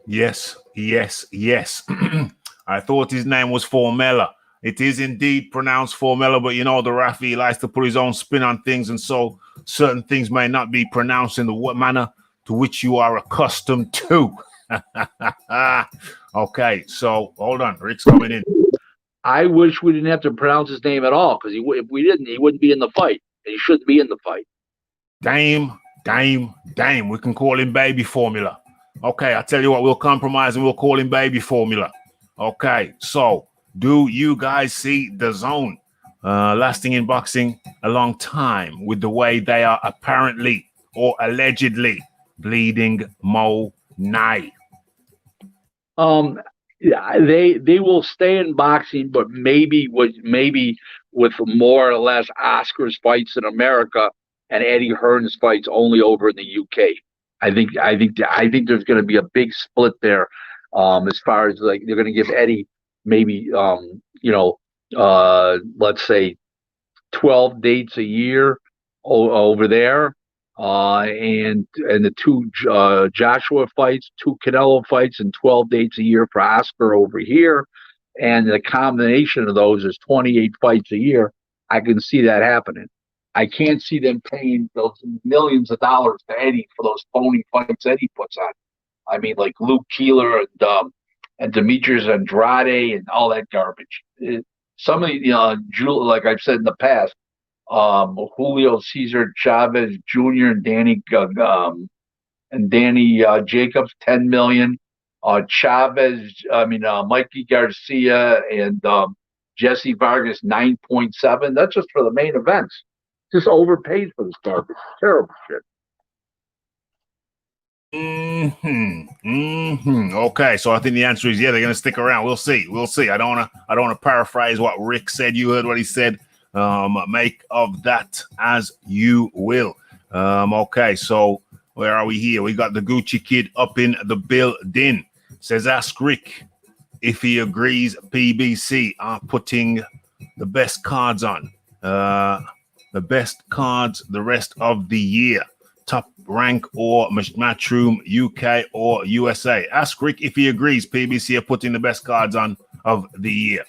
you. Yes. I thought his name was Formella. It is indeed pronounced Formella, but the Raphie likes to put his own spin on things, and so certain things may not be pronounced in the manner to which you are accustomed to. Okay, so hold on. Rick's coming in. I wish we didn't have to pronounce his name at all, because if we didn't, he wouldn't be in the fight. He shouldn't be in the fight. Dame. We can call him Baby Formula. Okay, I tell you what, we'll compromise and we'll call him Baby Formula. Okay, so do you guys see the zone lasting in boxing a long time with the way they are apparently or allegedly bleeding Mo Nye? They will stay in boxing, but maybe with more or less Oscars fights in America and Eddie Hearn's fights only over in the UK. I think there's going to be a big split there, as far as like they're going to give Eddie maybe let's say 12 dates a year over there, and the two Joshua fights, 2 Canelo fights, and 12 dates a year for Oscar over here, and the combination of those is 28 fights a year. I can see that happening. I can't see them paying those millions of dollars to Eddie for those phony fights Eddie puts on. I mean, like Luke Keeler and Demetrius Andrade and all that garbage. Some of the like I've said in the past, Julio Cesar Chavez Jr. and Danny Jacobs, $10 million. Chavez, Mikey Garcia and Jesse Vargas 9.7. That's just for the main events. Just overpaid for this garbage. Terrible shit. Okay, so I think the answer is yeah, they're gonna stick around. We'll see. I don't wanna paraphrase what Rick said. You heard what he said. Make of that as you will. Okay, so where are we here? We got the Gucci Kid up in the building. Says ask Rick if he agrees PBC are putting the best cards on. The best cards the rest of the year. Top rank or Matchroom UK or USA. Ask Rick if he agrees PBC are putting the best cards on of the year.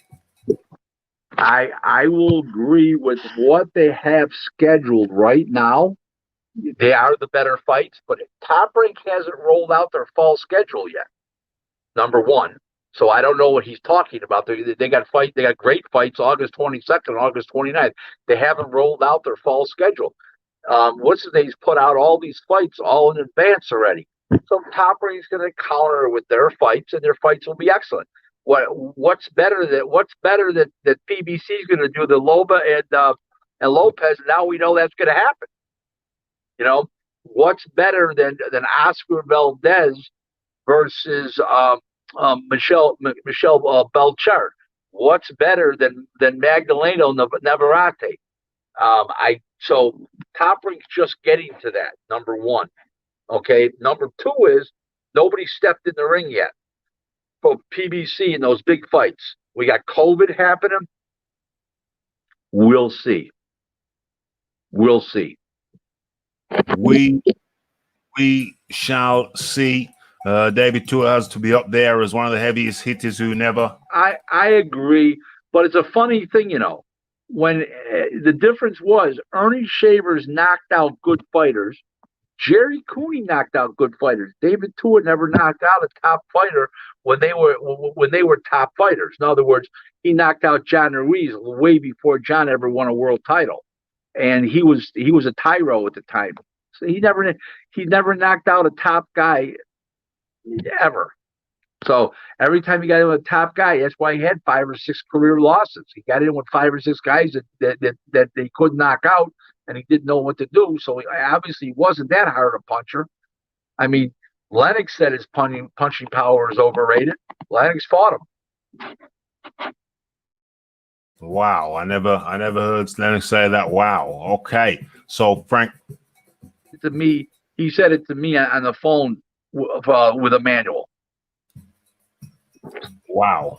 I will agree with what they have scheduled right now. They are the better fights, but Top Rank hasn't rolled out their fall schedule yet. Number one. So I don't know what he's talking about. They got great fights August 22nd, August 29th. They haven't rolled out their fall schedule. What's his name's put out all these fights all in advance already. So Top Rank's going to counter with their fights, and their fights will be excellent. What's better that PBC is going to do the Loba and Lopez? Now we know that's going to happen. You know, what's better than Oscar Valdez versus Michelle Belcher? What's better than Magdaleno Navarrete? So Top Rank's just getting to that. Number one, okay. Number two is nobody stepped in the ring yet for PBC in those big fights. We got COVID happening. We'll see. We shall see. David Tua has to be up there as one of the heaviest hitters who never. I agree, but it's a funny thing, you know. When the difference was Ernie Shavers knocked out good fighters, Jerry Cooney knocked out good fighters. David Tua never knocked out a top fighter when they were top fighters. In other words, he knocked out John Ruiz way before John ever won a world title, and he was a tyro at the time. So he never knocked out a top guy ever. So every time he got in with a top guy, that's why he had 5 or 6 career losses. He got in with 5 or 6 guys that they couldn't knock out, and he didn't know what to do. So he obviously wasn't that hard a puncher. I mean, Lennox said his punching power is overrated. Lennox fought him. Wow, I never heard Lennox say that. Wow. Okay, so Frank, to me, he said it to me on the phone with Emmanuel. Wow.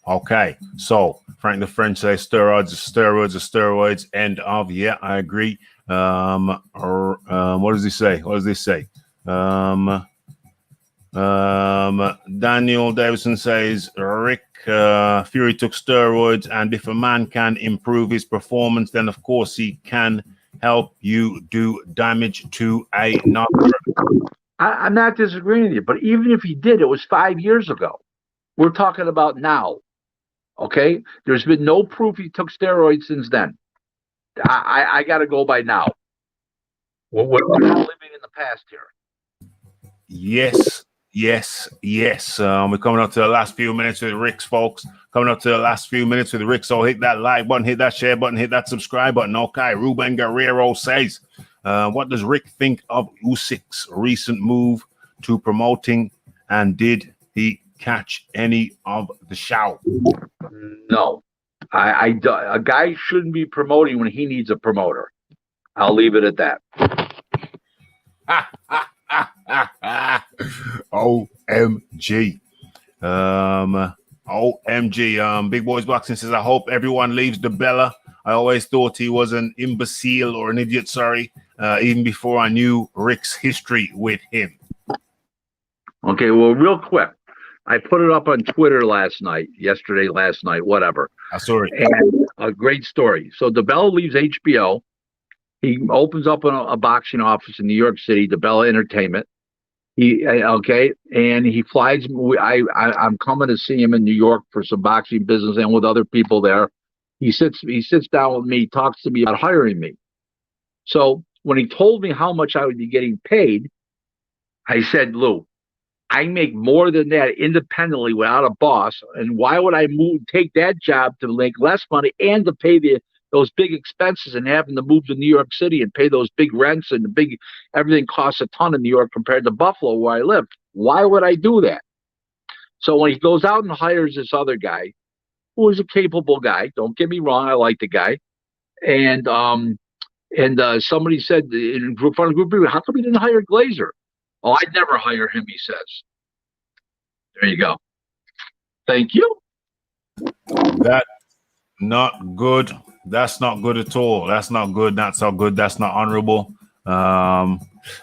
Okay, so Frank the French says steroids. End of. Yeah, I agree. What does he say? Daniel Davidson says Rick Fury took steroids, and if a man can improve his performance, then of course he can help you do damage to another. I'm not disagreeing with you, but even if he did, it was 5 years ago. We're talking about now. Okay? There's been no proof he took steroids since then. I got to go by now. We're not living in the past here. Yes. We're coming up to the last few minutes with Rick's, folks. So hit that like button, hit that share button, hit that subscribe button. Okay, Ruben Guerrero says, what does Rick think of Usyk's recent move to promoting, and did he catch any of the shout? No. A guy shouldn't be promoting when he needs a promoter. I'll leave it at that. OMG. Big Boys Boxing says, I hope everyone leaves DeBella. I always thought he was an imbecile or an idiot, even before I knew Rick's history with him. Okay, well, real quick. I put it up on Twitter last night, whatever. I saw it. And a great story. So DeBella leaves HBO. He opens up a boxing office in New York City, DeBella Entertainment. And he flies. I'm coming to see him in New York for some boxing business and with other people there. He sits down with me, talks to me about hiring me. So when he told me how much I would be getting paid, I said, Lou, I make more than that independently without a boss. And why would I take that job to make less money and to pay those big expenses and having to move to New York City and pay those big rents and everything costs a ton in New York compared to Buffalo where I live? Why would I do that? So when he goes out and hires this other guy, who is a capable guy, don't get me wrong, I like the guy, and somebody said in front of a group of people, how come he didn't hire Glaser? Oh, I'd never hire him, he says. There you go. Thank you. That's not good. That's not good at all. That's not good. Not so good. That's not honorable.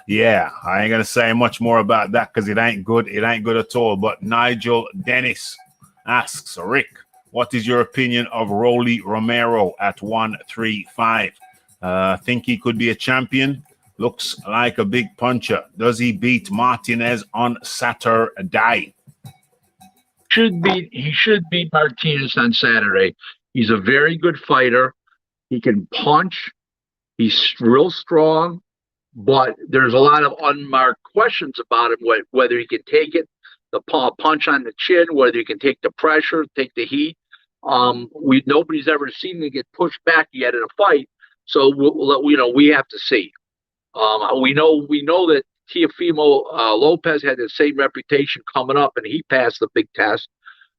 Yeah, I ain't gonna say much more about that because it ain't good. It ain't good at all. But Nigel Dennis asks, Rick, what is your opinion of Rolly Romero at 135? Think he could be a champion? Looks like a big puncher. Does he beat Martinez on Saturday? He should beat Martinez on Saturday. He's a very good fighter. He can punch. He's real strong, but there's a lot of unmarked questions about him, whether he can take it, the punch on the chin, whether he can take the pressure, take the heat. Nobody's ever seen him get pushed back yet in a fight, so we have to see. We know that Teofimo Lopez had the same reputation coming up, and he passed the big test,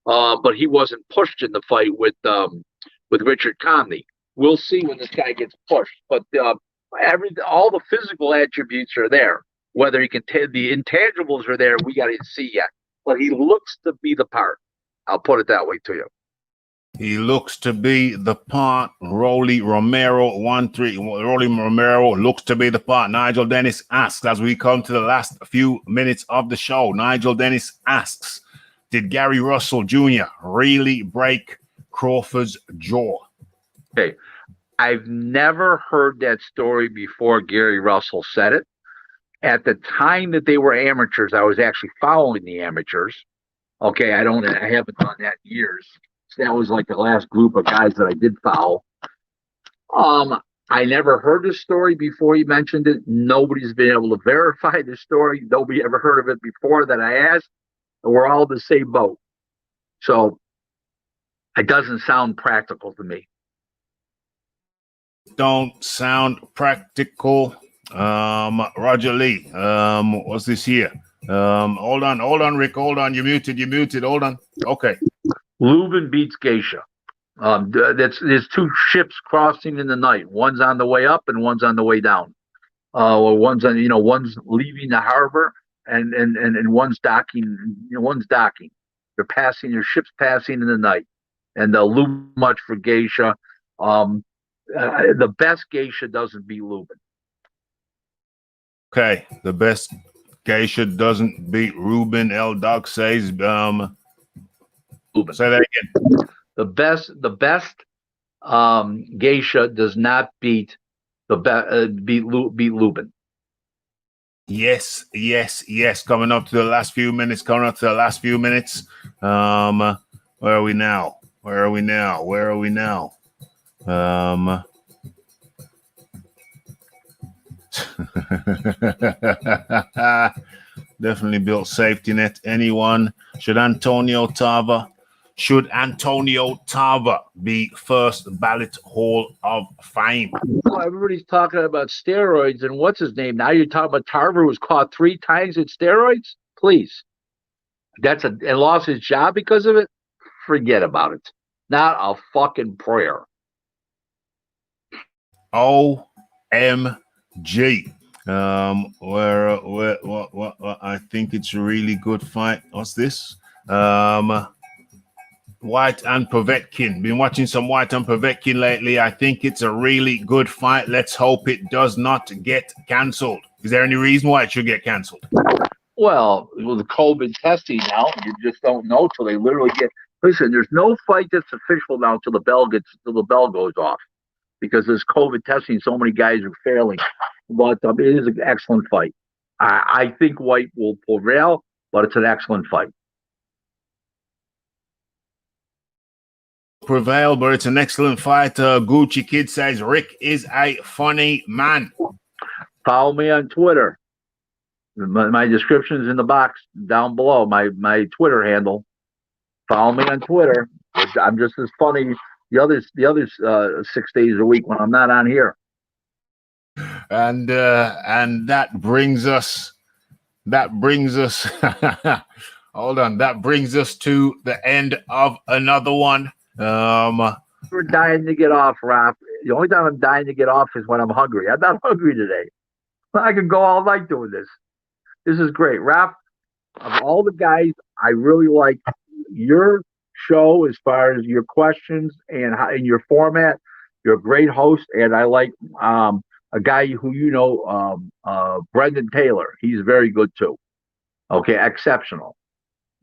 but he wasn't pushed in the fight with Richard Conley. We'll see when this guy gets pushed, but all the physical attributes are there. Whether he can the intangibles are there, we got to see yet. But he looks to be the part. I'll put it that way to you. He looks to be the part. Rolly Romero, 1-3. Rolly Romero looks to be the part. Nigel Dennis asks, as we come to the last few minutes of the show, Nigel Dennis asks, did Gary Russell Jr. really break Crawford's jaw? Okay. I've never heard that story before Gary Russell said it. At the time that they were amateurs, I was actually following the amateurs. Okay, I haven't done that in years. So that was like the last group of guys that I did follow. I never heard the story before he mentioned it. Nobody's been able to verify the story. Nobody ever heard of it before that I asked. And we're all in the same boat. So it doesn't sound practical to me. Don't sound practical. Roger Lee. What's this here? Hold on, Rick. Hold on. You muted. Hold on. Okay. Lubin beats Geisha. There's two ships crossing in the night. One's on the way up and one's on the way down. One's leaving the harbor and one's docking. One's docking. Their ships passing in the night. And Lubin much for Geisha. The best Geisha doesn't beat Lubin. Okay, the best Geisha doesn't beat Ruben. L. Doc says, Lubin. Say that again. The best Geisha does not beat beat Lubin. Yes. Coming up to the last few minutes. Where are we now? Definitely built safety net. Anyone? Should Antonio Tava be first ballot Hall of Fame? Well, everybody's talking about steroids and what's his name. Now you're talking about Tarver was caught 3 times at steroids? Please. And lost his job because of it? Forget about it. Not a fucking prayer. OMG. What I think it's a really good fight. What's this? White and Povetkin. Been watching some White and Povetkin lately. I think it's a really good fight. Let's hope it does not get cancelled. Is there any reason why it should get cancelled? Well, with the COVID testing now, you just don't know till they literally get. Listen, there's no fight that's official now till the bell goes off, because there's COVID testing. So many guys are failing, but it is an excellent fight. I think White will prevail, but it's an excellent fight. Prevail, but it's an excellent fight. Gucci Kid says Rick is a funny man. Follow me on Twitter. My description is in the box down below. My Twitter handle. Follow me on Twitter. I'm just as funny the other 6 days a week when I'm not on here. And that brings us hold on, that brings us to the end of another one. We're dying to get off, Raph. The only time I'm dying to get off is when I'm hungry. I'm not hungry today. I can go all night doing this. This is great. Raph, of all the guys, I really like your show as far as your questions and your format. You're a great host, and I like a guy who Brendan Taylor. He's very good too. Okay, exceptional.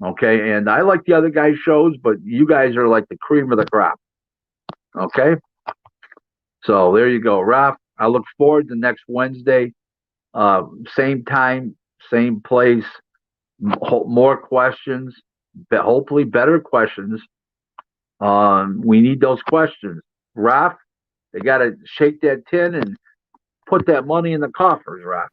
Okay, and I like the other guys' shows, but you guys are like the cream of the crop. Okay, so there you go, Raph. I look forward to next Wednesday, same time, same place, more questions, but hopefully better questions. We need those questions, Raph. They got to shake that tin and put that money in the coffers, Raph.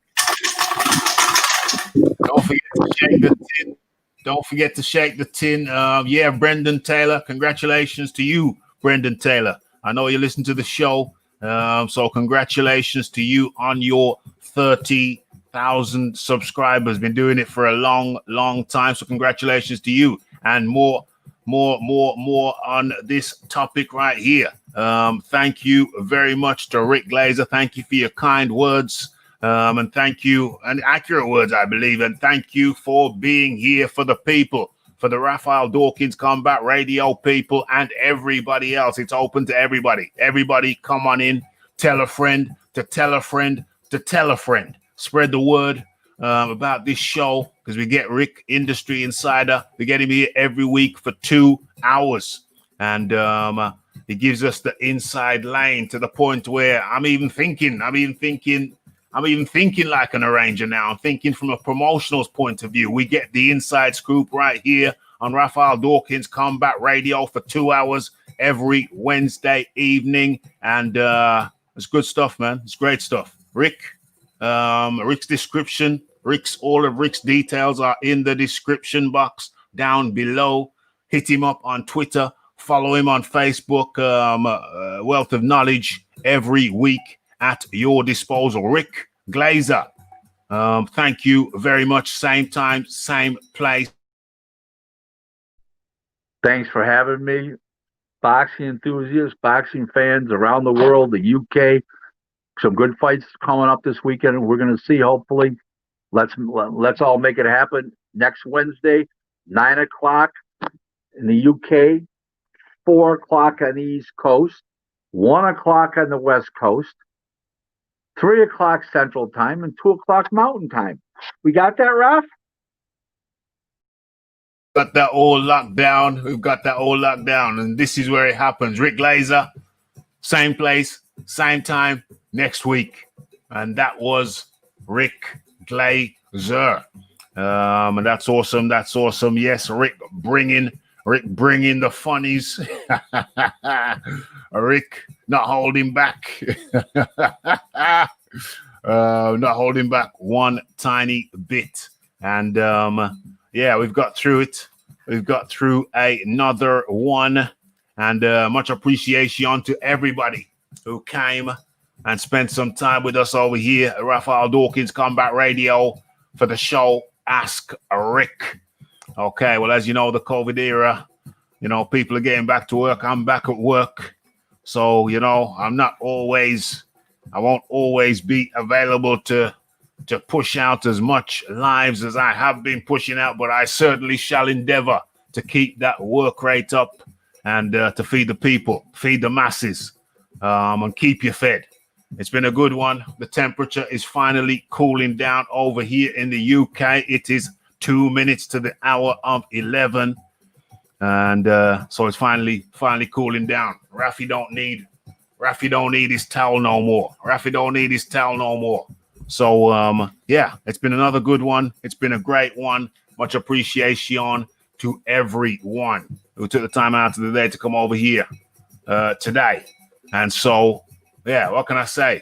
Don't forget to shake the tin. Don't forget to shake the tin. Yeah, Brendan Taylor. Congratulations to you, Brendan Taylor. I know you listen to the show. So congratulations to you on your 30,000 subscribers. Been doing it for a long, long time. So congratulations to you. And more on this topic right here. Thank you very much to Rick Glaser. Thank you for your kind words. And thank you, and accurate words, I believe. And thank you for being here for the people, for the Raphael Dawkins Combat Radio people and everybody else. It's open to everybody. Everybody come on in, tell a friend, to tell a friend, to tell a friend. Spread the word about this show, because we get Rick, Industry Insider. We get him here every week for 2 hours. And he gives us the inside lane to the point where I'm even thinking like an arranger now. I'm thinking from a promotionals point of view. We get the inside scoop right here on Raphael Dawkins Combat Radio for 2 hours every Wednesday evening. And it's good stuff, man. It's great stuff. Rick's description, all of Rick's details are in the description box down below. Hit him up on Twitter. Follow him on Facebook. Wealth of Knowledge every week at your disposal. Rick Glaser, thank you very much. Same time, same place. Thanks for having me. Boxing enthusiasts, boxing fans around the world, the UK. Some good fights coming up this weekend. We're going to see, hopefully. Let's all make it happen. Next Wednesday, 9 o'clock in the UK, 4 o'clock on the East Coast, 1 o'clock on the West Coast, 3 o'clock Central Time, and 2 o'clock Mountain Time. We got that, Raph? Got that all locked down. We've got that all locked down. And this is where it happens. Rick Glaser, same place, same time, next week. And that was Rick Glaser. And that's awesome. That's awesome. Yes, Rick bringing the funnies. Rick not holding back. Not holding back one tiny bit. And yeah, we've got through it. We've got through another one. And much appreciation to everybody who came and spent some time with us over here at Raphael Dawkins Combat Radio for the show Ask Rick. Okay, well, as you know, the COVID era, people are getting back to work. I'm back at work. So, I won't always be available to push out as much lives as I have been pushing out, but I certainly shall endeavor to keep that work rate up and to feed the people, feed the masses, and keep you fed. It's been a good one. The temperature is finally cooling down over here in the UK. It is 2 minutes to the hour of 11. And so it's finally cooling down. Raphie don't need his towel no more. Raphie don't need his towel no more. So yeah, it's been another good one. It's been a great one. Much appreciation to everyone who took the time out of the day to come over here today. And so yeah, what can I say?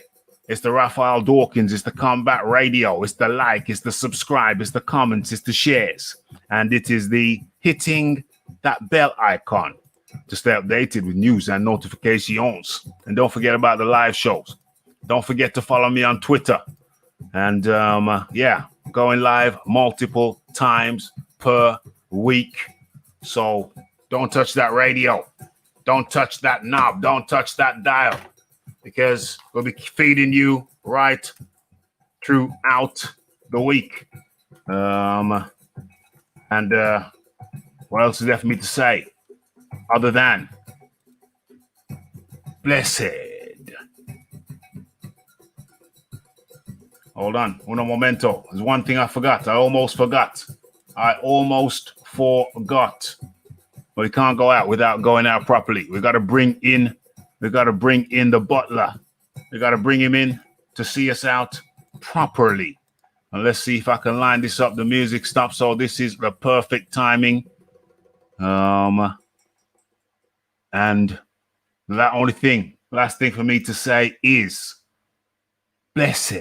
It's the Raphael Dawkins. It's the Combat Radio. It's the like. It's the subscribe. It's the comments. It's the shares. And it is the hitting that bell icon to stay updated with news and notifications. And don't forget about the live shows. Don't forget to follow me on Twitter. And yeah, going live multiple times per week. So don't touch that radio. Don't touch that knob. Don't touch that dial, because we'll be feeding you right throughout the week. And what else is there for me to say other than blessed? Hold on, uno momento. There's one thing I forgot. I almost forgot. But we can't go out without going out properly. We got to bring in the butler. We got to bring him in to see us out properly. And let's see if I can line this up. The music stops, so this is the perfect timing. And last thing for me to say is blessed.